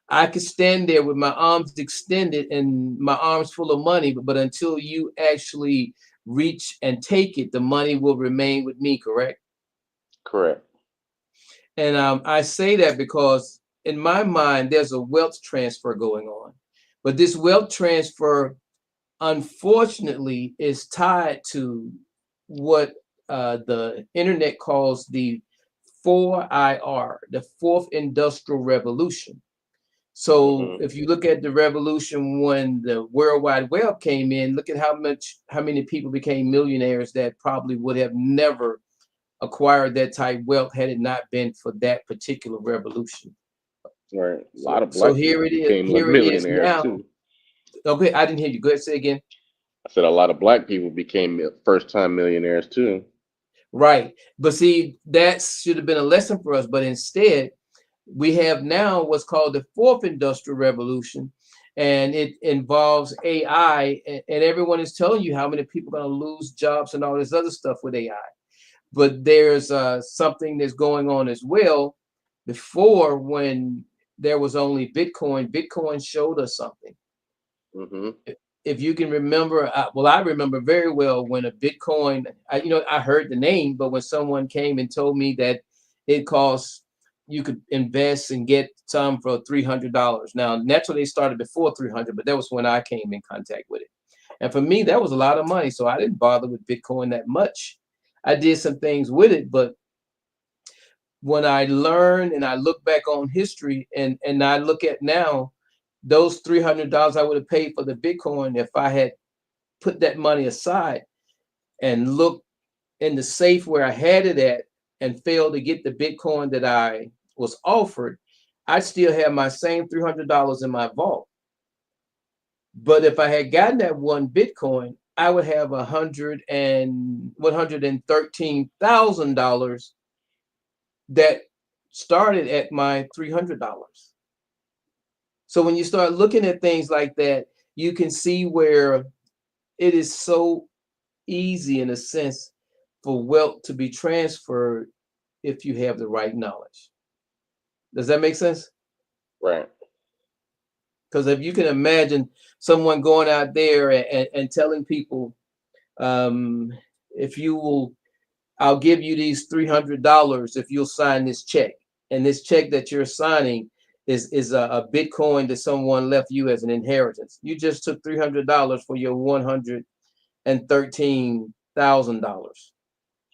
I could stand there with my arms extended and my arms full of money, but until you actually reach and take it, the money will remain with me, correct?
Correct.
And I say that because in my mind, there's a wealth transfer going on. But this wealth transfer, unfortunately, is tied to what the internet calls the 4IR, the fourth industrial revolution. So
Hmm.
if you look at the revolution when the World Wide Web came in, look at how many people became millionaires that probably would have never acquired that type wealth had it not been for that particular revolution.
Right. A lot
So
of
so
black
here
people
it is.
became
Here it is
millionaires
now.
too.
Okay, I didn't hear you. Go ahead, say again.
I said a lot of black people became first-time millionaires too.
Right. But see, that should have been a lesson for us. But instead, we have now what's called the fourth industrial revolution, and it involves AI, and everyone is telling you how many people are going to lose jobs and all this other stuff with AI. But there's something that's going on as well. Before, when there was only Bitcoin, Bitcoin showed us something.
Hmm.
If you can remember, well, I remember very well when a Bitcoin, I heard the name, but when someone came and told me that it costs, you could invest and get some for $300. Now, naturally, they started before 300, but that was when I came in contact with it. And for me, that was a lot of money. So I didn't bother with Bitcoin that much. I did some things with it, but when I learned and I look back on history, and I look at now, those $300 I would have paid for the Bitcoin, if I had put that money aside and looked in the safe where I had it at and failed to get the Bitcoin that I was offered, I'd still have my same $300 in my vault. But if I had gotten that one Bitcoin, I would have $113,000 that started at my $300. So when you start looking at things like that, you can see where it is so easy, in a sense, for wealth to be transferred if you have the right knowledge. Does that make sense?
Right.
Because if you can imagine someone going out there and telling people, um, if you will, I'll give you these $300 if you'll sign this check. And this check that you're signing is a Bitcoin that someone left you as an inheritance. You just took $300 for your $113,000.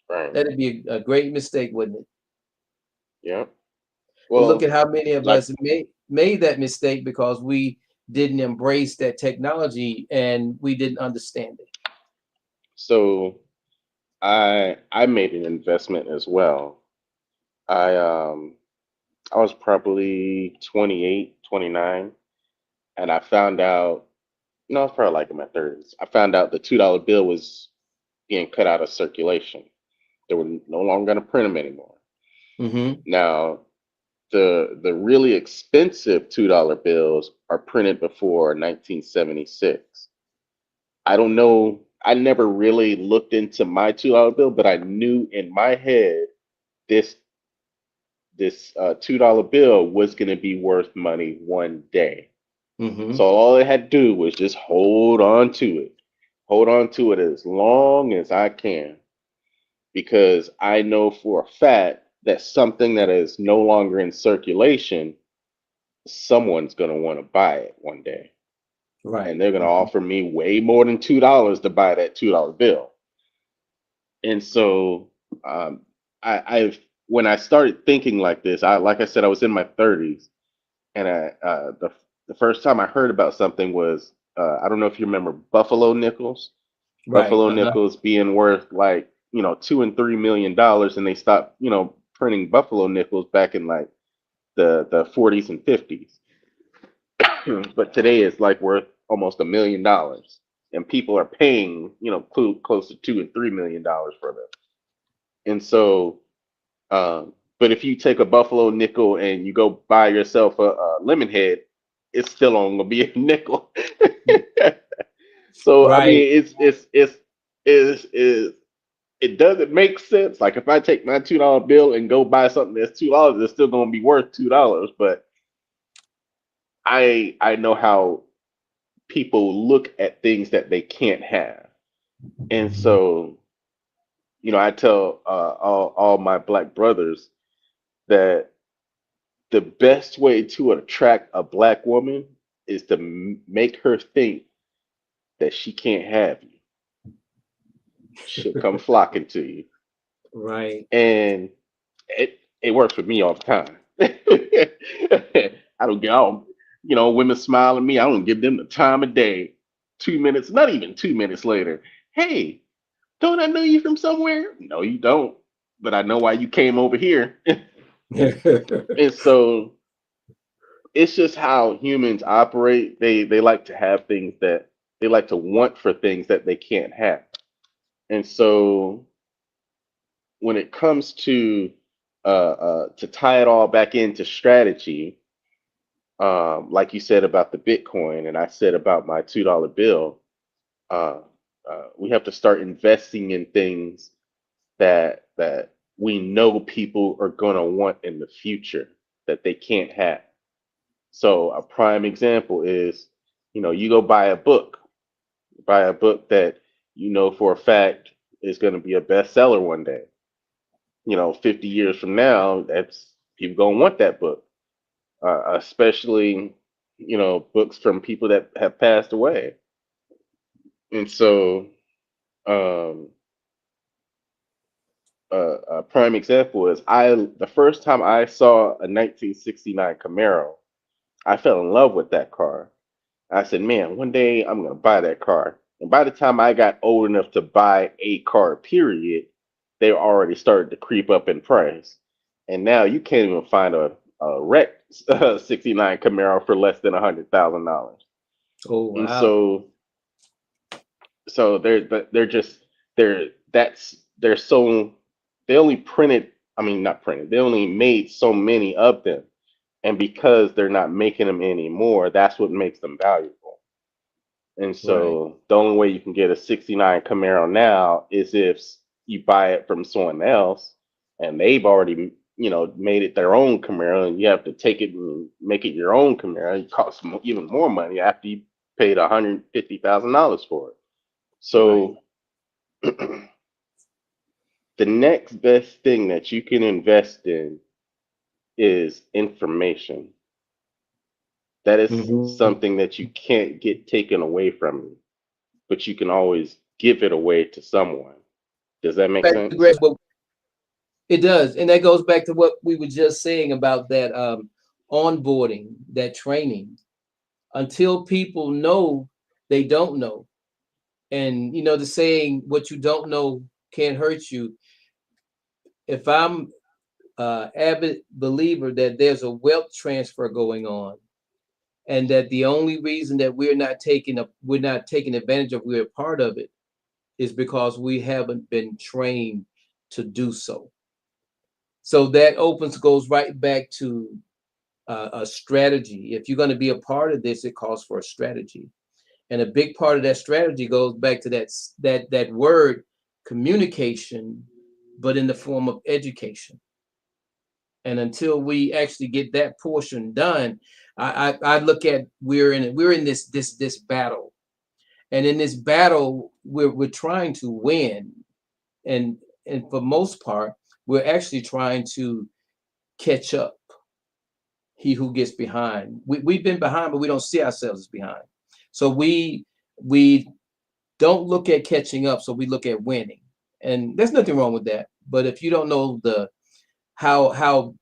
Right.
That'd be a great mistake, wouldn't it?
Yeah.
But look
Well,
at how many of
like
us made that mistake because we didn't embrace that technology and we didn't understand it.
so, I made an investment as well. I um I was probably 28, 29, and I found out. No, I was probably like in my 30s. I found out the $2 bill was being cut out of circulation. They were no longer going to print them anymore.
Hmm.
Now, the really expensive $2 bills are printed before 1976. I don't know. I never really looked into my $2 bill, but I knew in my head this this $2 bill was going to be worth money one day. So
Hmm.
all I had to do was just hold on to it as long as I can, because I know for a fact that something that is no longer in circulation, someone's going to want to buy it one day, and
Right.
they're going to
Hmm.
offer me way more than $2 to buy that $2 bill. And so um, I've when I started thinking like this, like I said, I was in my 30s, and the first time I heard about something was I don't know if you remember Buffalo nickels.
Right.
Buffalo nickels being worth like, $2 and $3 million, and they stopped, printing Buffalo nickels back in like the 40s and 50s. But today it's like worth almost $1 million, and people are paying, close to $2 and $3 million for them. And so, but if you take a Buffalo nickel and you go buy yourself a lemon head, it's still only gonna be a nickel. So I
Right.
mean, it's it doesn't make sense. Like if I take my $2 bill and go buy something that's $2, it's still gonna be worth $2. But I know how people look at things that they can't have, and so I tell all my black brothers that the best way to attract a black woman is to make her think that she can't have you. She'll come flocking to you,
Right.
and it works for me all the time. I don't get all, women smile at me. I don't give them the time of day. 2 minutes, not even 2 minutes later. Hey, don't I know you from somewhere? No, you don't. But I know why you came over here. And so it's just how humans operate. They like to have things that they like to want for things that they can't have. And so when it comes to tie it all back into strategy, like you said about the Bitcoin, and I said about my $2 bill, uh, we have to start investing in things that we know people are going to want in the future that they can't have. So a prime example is, you go buy a book that you know for a fact is going to be a bestseller one day. 50 years from now, that's people going to want that book, especially, books from people that have passed away. And so, um, a prime example is the first time I saw a 1969 Camaro, I fell in love with that car. I said, man, one day I'm gonna buy that car. And by the time I got old enough to buy a car, period, they already started to creep up in price. And now you can't even find a wrecked 69 Camaro for less than $100,000.
Oh,
And
wow.
so they're just they're so they only printed, I mean not printed, they only made so many of them. And because they're not making them anymore, that's what makes them valuable. And
Right.
so the only way you can get a 69 Camaro now is if you buy it from someone else and they've already, made it their own Camaro, and you have to take it and make it your own Camaro. It costs even more money after you paid $150,000 for it.
Right.
So the next best thing that you can invest in is information. That is
Mhm.
something that you can't get taken away from you, but you can always give it away to someone. Does that make
Back to
sense?
Greg, well, it does, and that goes back to what we were just saying about that onboarding, that training. Until people know, they don't know, and the saying, "What you don't know can't hurt you." If I'm avid believer that there's a wealth transfer going on, and that the only reason that we're not taking advantage of, we're a part of it, is because we haven't been trained to do so. So that goes right back to a strategy. If you're going to be a part of this, it calls for a strategy, and a big part of that strategy goes back to that word communication, but in the form of education. And until we actually get that portion done, I look at we're in this battle, and in this battle we're trying to win, and for most part we're actually trying to catch up. He who gets behind, we've been behind, but we don't see ourselves as behind. So we don't look at catching up, so we look at winning, and there's nothing wrong with that. But if you don't know the how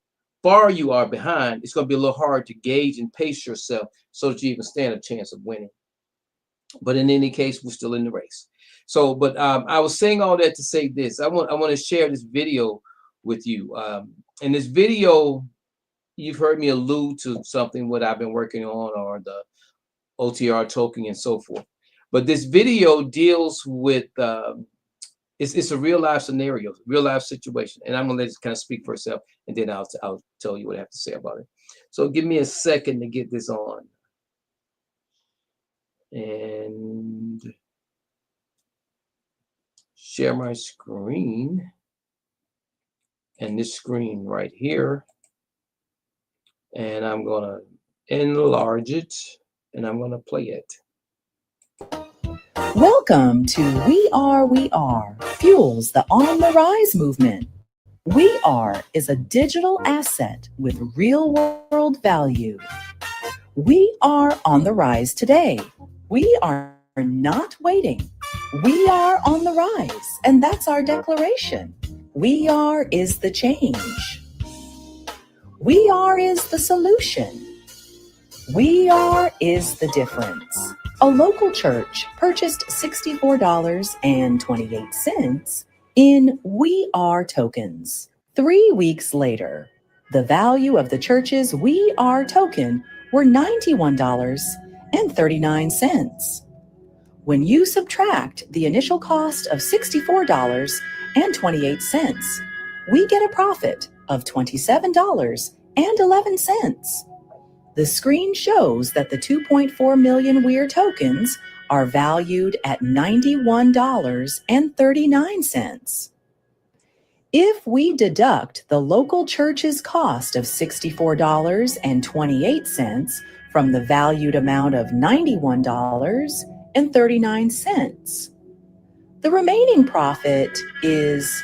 far you are behind, it's going to be a little hard to gauge and pace yourself so that you even stand a chance of winning. But in any case, we're still in the race. So, but I was saying all that to say this. I want to share this video with you. In this video, you've heard me allude to something what I've been working on, or the OTR token and so forth. But this video deals with it's a real life scenario, real life situation, and I'm gonna let it kind of speak for itself, and then I'll tell you what I have to say about it. So give me a second to get this on, and share my screen, and this screen right here, and I'm gonna enlarge it, and I'm gonna play it.
Welcome to We Are, fuels the On the Rise movement. We Are is a digital asset with real world value. We are on the rise today. We are not waiting. We are on the rise, and that's our declaration. We Are is the change. We Are is the solution. We Are is the difference. A local church purchased $64.28 in We Are tokens. 3 weeks later, the value of the church's We Are token were $91.39. When you subtract the initial cost of $64.28, we get a profit of $27.11. The screen shows that the 2.4 million WEIR tokens are valued at $91.39. If we deduct the local church's cost of $64.28 from the valued amount of $91.39, the remaining profit is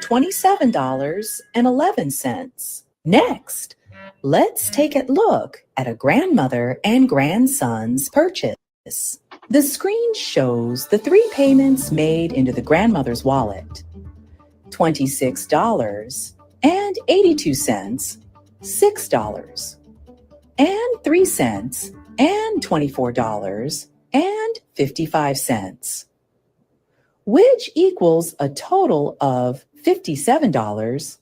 $27.11. Next, let's take a look at a grandmother and grandson's purchase. The screen shows the 3 payments made into the grandmother's wallet: $26.82, $6.03, and $24.55, which equals a total of $57.40.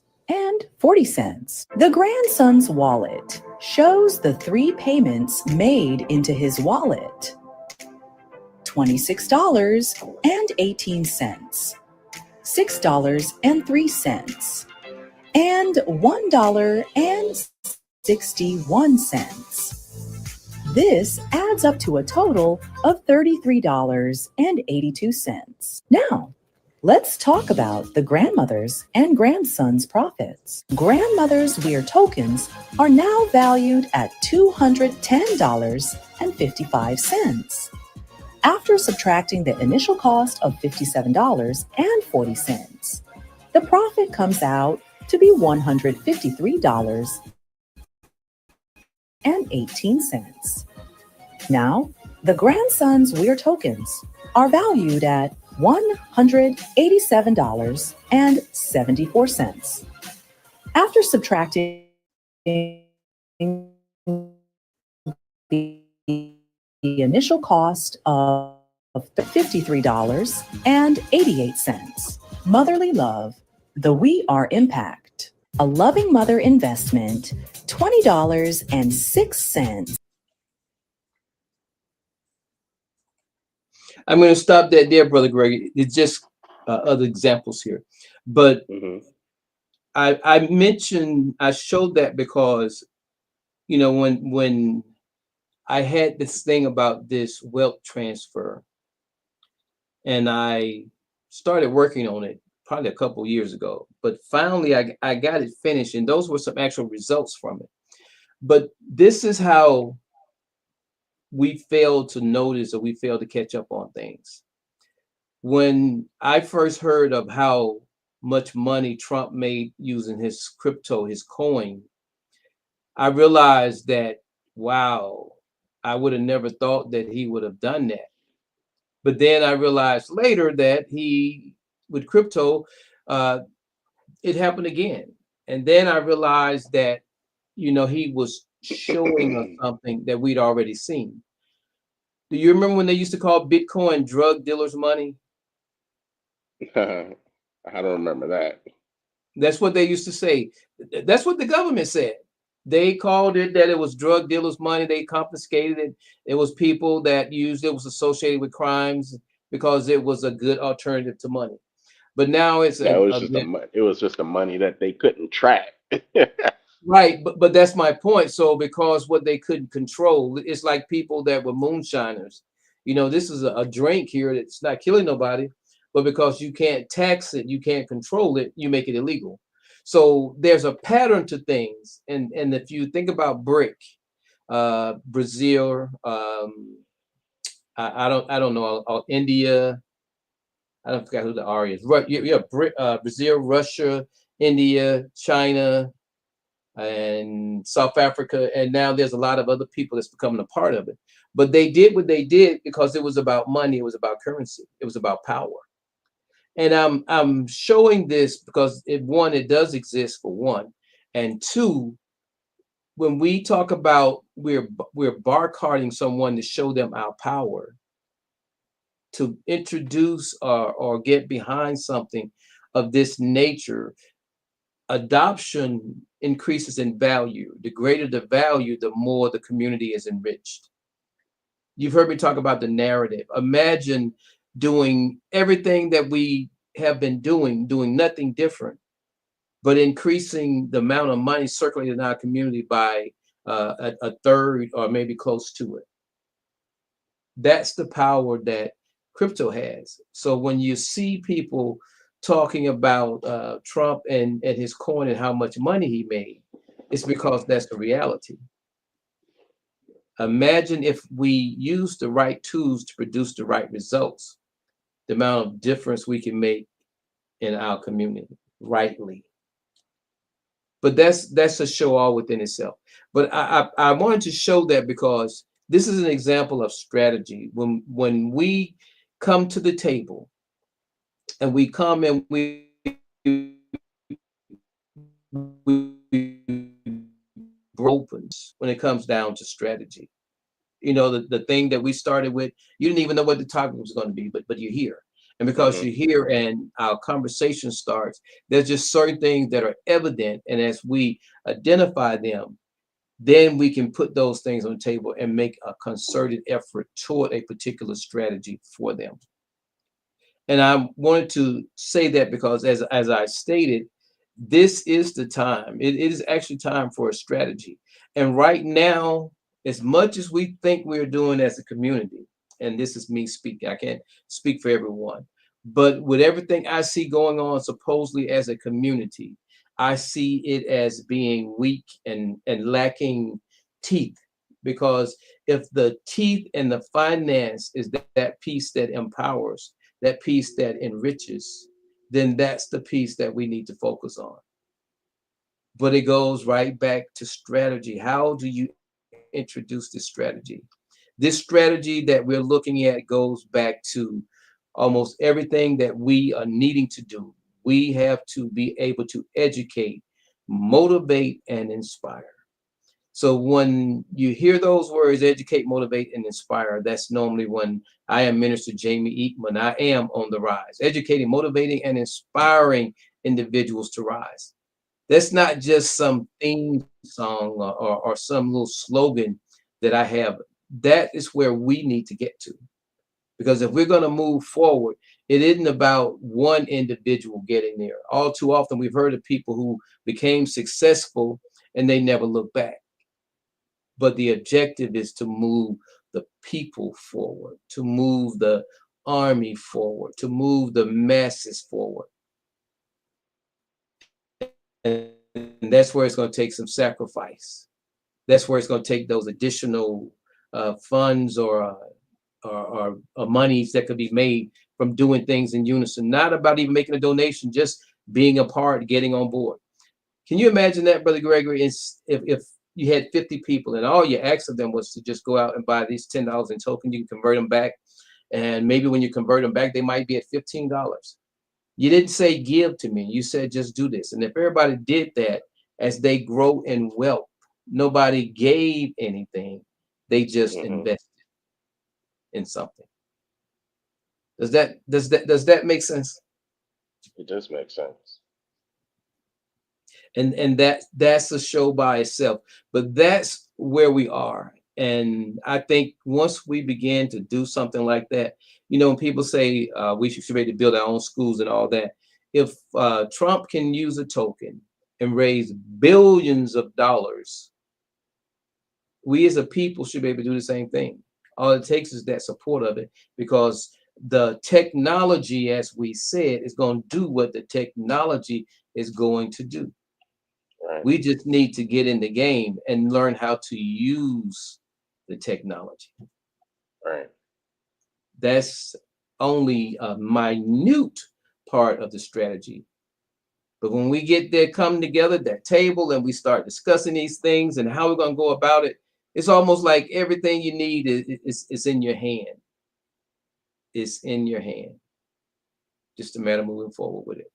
The grandson's wallet shows the 3 payments made into his wallet: $26.18, $6.03, and $1.61. This adds up to a total of $33.82. Now, let's talk about the grandmother's and grandson's profits. Grandmother's WEIR tokens are now valued at $210.55. After subtracting the initial cost of $57.40, the profit comes out to be $153.18. Now, the grandson's WEIR tokens are valued at $187.74. After subtracting the initial cost of $53.88. Motherly love, the We Are impact. A loving mother investment, $20.06.
I'm going to stop that there, Brother Greg. It's just other examples here. But I showed that because, when I had this thing about this wealth transfer, and I started working on it probably a couple years ago, but finally I got it finished, and those were some actual results from it. But this is how we fail to notice, or we fail to catch up on things. When I first heard of how much money Trump made using his crypto, his coin, I realized that, wow, I would have never thought that he would have done that. But then I realized later that with crypto, it happened again. And then I realized that, he was showing us something that we'd already seen. Do you remember when they used to call Bitcoin drug dealers' money?
I don't remember that.
That's what they used to say. That's what the government said. They called it that it was drug dealers' money. They confiscated it. It was people that used it, was associated with crimes because it was a good alternative to money. But now it's
Yeah, it was
a
just it was just the money that they couldn't track.
right. But that's my point. So because what they couldn't control, it's like people that were moonshiners. You know, this is a drink here that's not killing nobody, but because you can't tax it, you can't control it, you make it illegal. So there's a pattern to things. And if you think about BRIC, Brazil, I don't know, India, I don't forget who the R is. Yeah, Brazil, Russia, India, China, and South Africa, and now there's a lot of other people that's becoming a part of it. But they did what they did because it was about money, it was about currency, it was about power. And I'm showing this because one, it does exist for one, and two, when we talk about we're bar carding someone to show them our power, to introduce or get behind something of this nature, adoption increases in value. The greater the value, the more the community is enriched. You've heard me talk about the narrative. Imagine doing everything that we have been doing nothing different, but increasing the amount of money circulating in our community by a third or maybe close to it. That's the power that crypto has. So when you see people talking about Trump and his coin and how much money he made, it's because that's the reality. Imagine if we use the right tools to produce the right results, the amount of difference we can make in our community rightly. But that's a show all within itself. But I wanted to show that because this is an example of strategy. When we come to the table and we come and we opens when it comes down to strategy. You know, the thing that we started with, you didn't even know what the topic was going to be, but you're here. And because
Hmm.
you're here and our conversation starts, there's just certain things that are evident. And as we identify them, then we can put those things on the table and make a concerted effort toward a particular strategy for them. And I wanted to say that because as I stated, this is the time. It is actually time for a strategy. And right now, as much as we think we're doing as a community, and this is me speaking, I can't speak for everyone, but with everything I see going on supposedly as a community, I see it as being weak and lacking teeth. Because if the teeth and the finance is that piece that empowers, that piece that enriches, then that's the piece that we need to focus on. But it goes right back to strategy. How do you introduce this strategy? This strategy that we're looking at goes back to almost everything that we are needing to do. We have to be able to educate, motivate, and inspire. So when you hear those words, educate, motivate, and inspire, that's normally when I am Minister Jamie Eatman. I am on the rise, educating, motivating, and inspiring individuals to rise. That's not just some theme song or some little slogan that I have. That is where we need to get to. Because if we're going to move forward, it isn't about one individual getting there. All too often, we've heard of people who became successful and they never look back. But the objective is to move the people forward, to move the army forward, to move the masses forward. And that's where it's going to take some sacrifice. That's where it's going to take those additional funds or monies that could be made from doing things in unison. Not about even making a donation, just being a part, getting on board. Can you imagine that, Brother Gregory? If you had 50 people and all you asked of them was to just go out and buy these $10 in token, you can convert them back. And maybe when you convert them back, they might be at $15. You didn't say give to me. You said just do this. And if everybody did that as they grow in wealth, nobody gave anything. They just
Hmm.
invested. in something. Does that make sense?
It does make sense.
And that's a show by itself. But that's where we are. And I think once we begin to do something like that, when people say we should be able to build our own schools and all that, if Trump can use a token and raise billions of dollars, we as a people should be able to do the same thing. All it takes is that support of it, because the technology, as we said, is going to do what the technology is going to do.
Right.
We just need to get in the game and learn how to use the technology.
Right.
That's only a minute part of the strategy. But when we get there, come together at that table and we start discussing these things and how we're going to go about it, it's almost like everything you need is in your hand. It's in your hand. Just a matter of moving forward with it.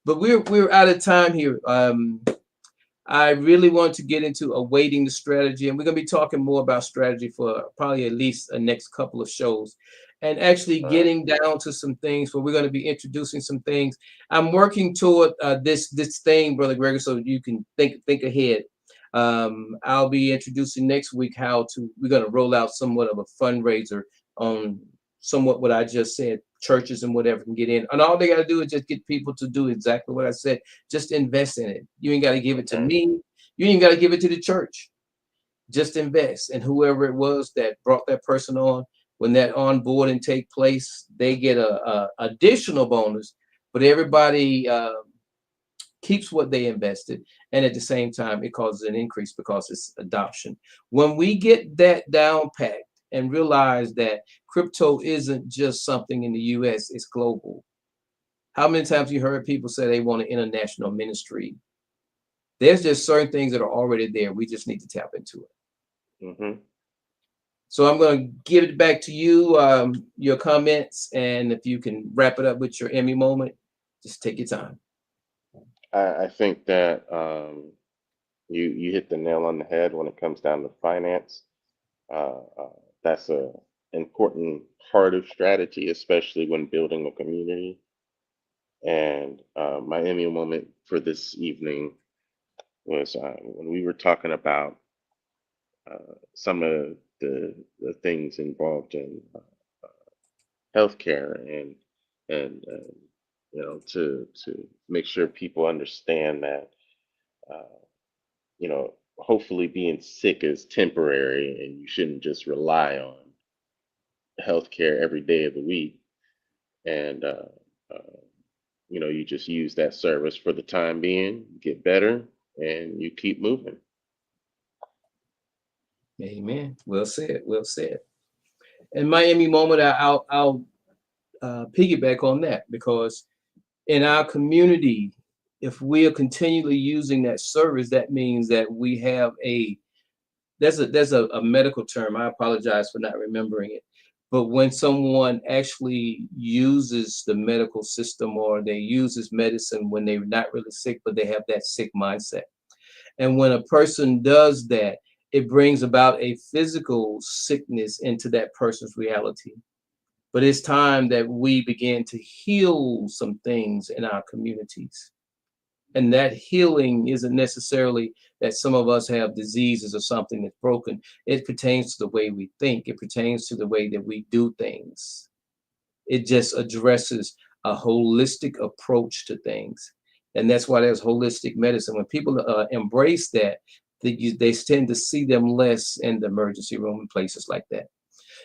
But we're out of time here. I really want to get into awaiting the strategy, and we're going to be talking more about strategy for probably at least the next couple of shows, and actually getting down to some things where we're going to be introducing some things. I'm working toward this thing, Brother Gregor, so you can think ahead. I'll be introducing next week we're going to roll out somewhat of a fundraiser on somewhat what I just said. Churches and whatever can get in, and all they got to do is just get people to do exactly what I said. Just invest in it. You ain't got to give it to me. You ain't got to give it to the church. Just invest, and whoever it was that brought that person on, when that onboarding take place, they get a additional bonus. But everybody keeps what they invested, and at the same time, it causes an increase because it's adoption. When we get that down packed and realize that crypto isn't just something in the US, it's global. How many times you heard people say they want an international ministry? There's just certain things that are already there. We just need to tap into it.
Mm-hmm.
So I'm going to give it back to you, your comments, and if you can wrap it up with your Emmy moment, just take your time.
I think that you hit the nail on the head when it comes down to finance. That's an important part of strategy, especially when building a community. And my Emmy moment for this evening was when we were talking about some of the things involved in healthcare and to make sure people understand that hopefully being sick is temporary and you shouldn't just rely on healthcare every day of the week, and you just use that service for the time being, get better, and you keep moving.
Amen. Well said. Well said. And my Emmy moment, I'll piggyback on that, because in our community, if we are continually using that service, that means that we have there's a medical term. I apologize for not remembering it. But when someone actually uses the medical system, or they uses medicine when they're not really sick, but they have that sick mindset. And when a person does that, it brings about a physical sickness into that person's reality. But it's time that we begin to heal some things in our communities. And that healing isn't necessarily that some of us have diseases or something that's broken. It pertains to the way we think. It pertains to the way that we do things. It just addresses a holistic approach to things. And that's why there's holistic medicine. When people embrace that, they tend to see them less in the emergency room and places like that.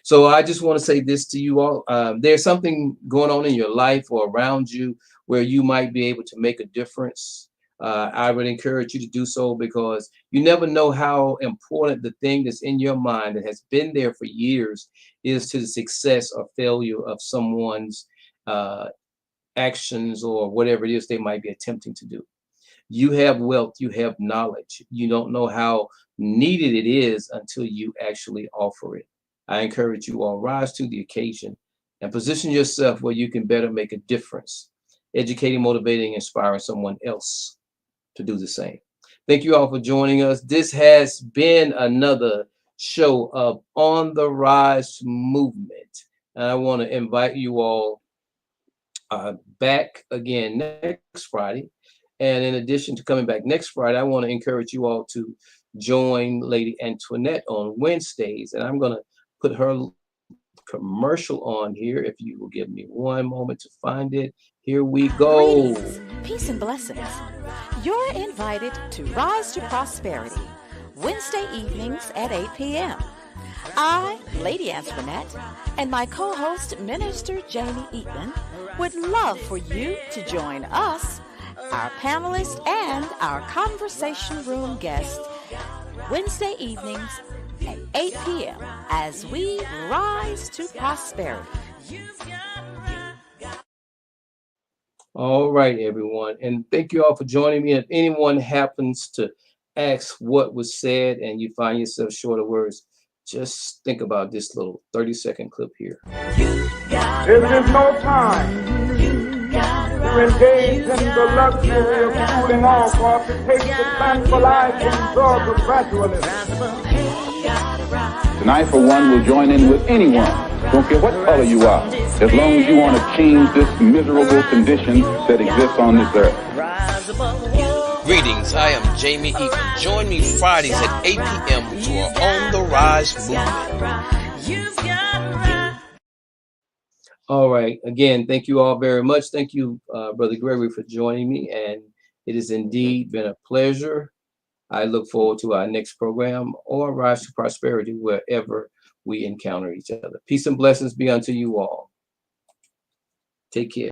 So I just want to say this to you all. There's something going on in your life or around you where you might be able to make a difference. I would encourage you to do so, because you never know how important the thing that's in your mind that has been there for years is to the success or failure of someone's actions or whatever it is they might be attempting to do. You have wealth, you have knowledge. You don't know how needed it is until you actually offer it. I encourage you all, rise to the occasion and position yourself where you can better make a difference, educating, motivating, inspiring someone else to do the same. Thank you all for joining us. This has been another show of On the Rise Movement. And I want to invite you all back again next Friday. And in addition to coming back next Friday, I want to encourage you all to join Lady Antoinette on Wednesdays. And I'm going to put her commercial on here. If you will give me one moment to find it. Here we go.
Greetings, peace and blessings. You're invited to Rise to Prosperity, Wednesday evenings at 8 p.m. I, Lady Antoinette, and my co-host, Minister Jamie Eatman, would love for you to join us, our panelists, and our conversation room guests Wednesday evenings at 8 p.m. as we rise to prosperity.
All right, everyone. And thank you all for joining me. If anyone happens to ask what was said and you find yourself short of words, just think about this little 30-second clip here.
There is no time to engage in the luxury of cooling off or to take the tranquilizing drug of gradualism.
And I, for one, will join in with anyone. Don't care what color you are, as long as you want to change this miserable condition that exists on this earth.
Greetings, I am Jamie Eaton. Join me Fridays at 8 p.m. to our On the Rise movement.
All right. Again, thank you all very much. Thank you, Brother Gregory, for joining me. And it has indeed been a pleasure. I look forward to our next program or Rise to Prosperity, wherever we encounter each other. Peace and blessings be unto you all. Take care.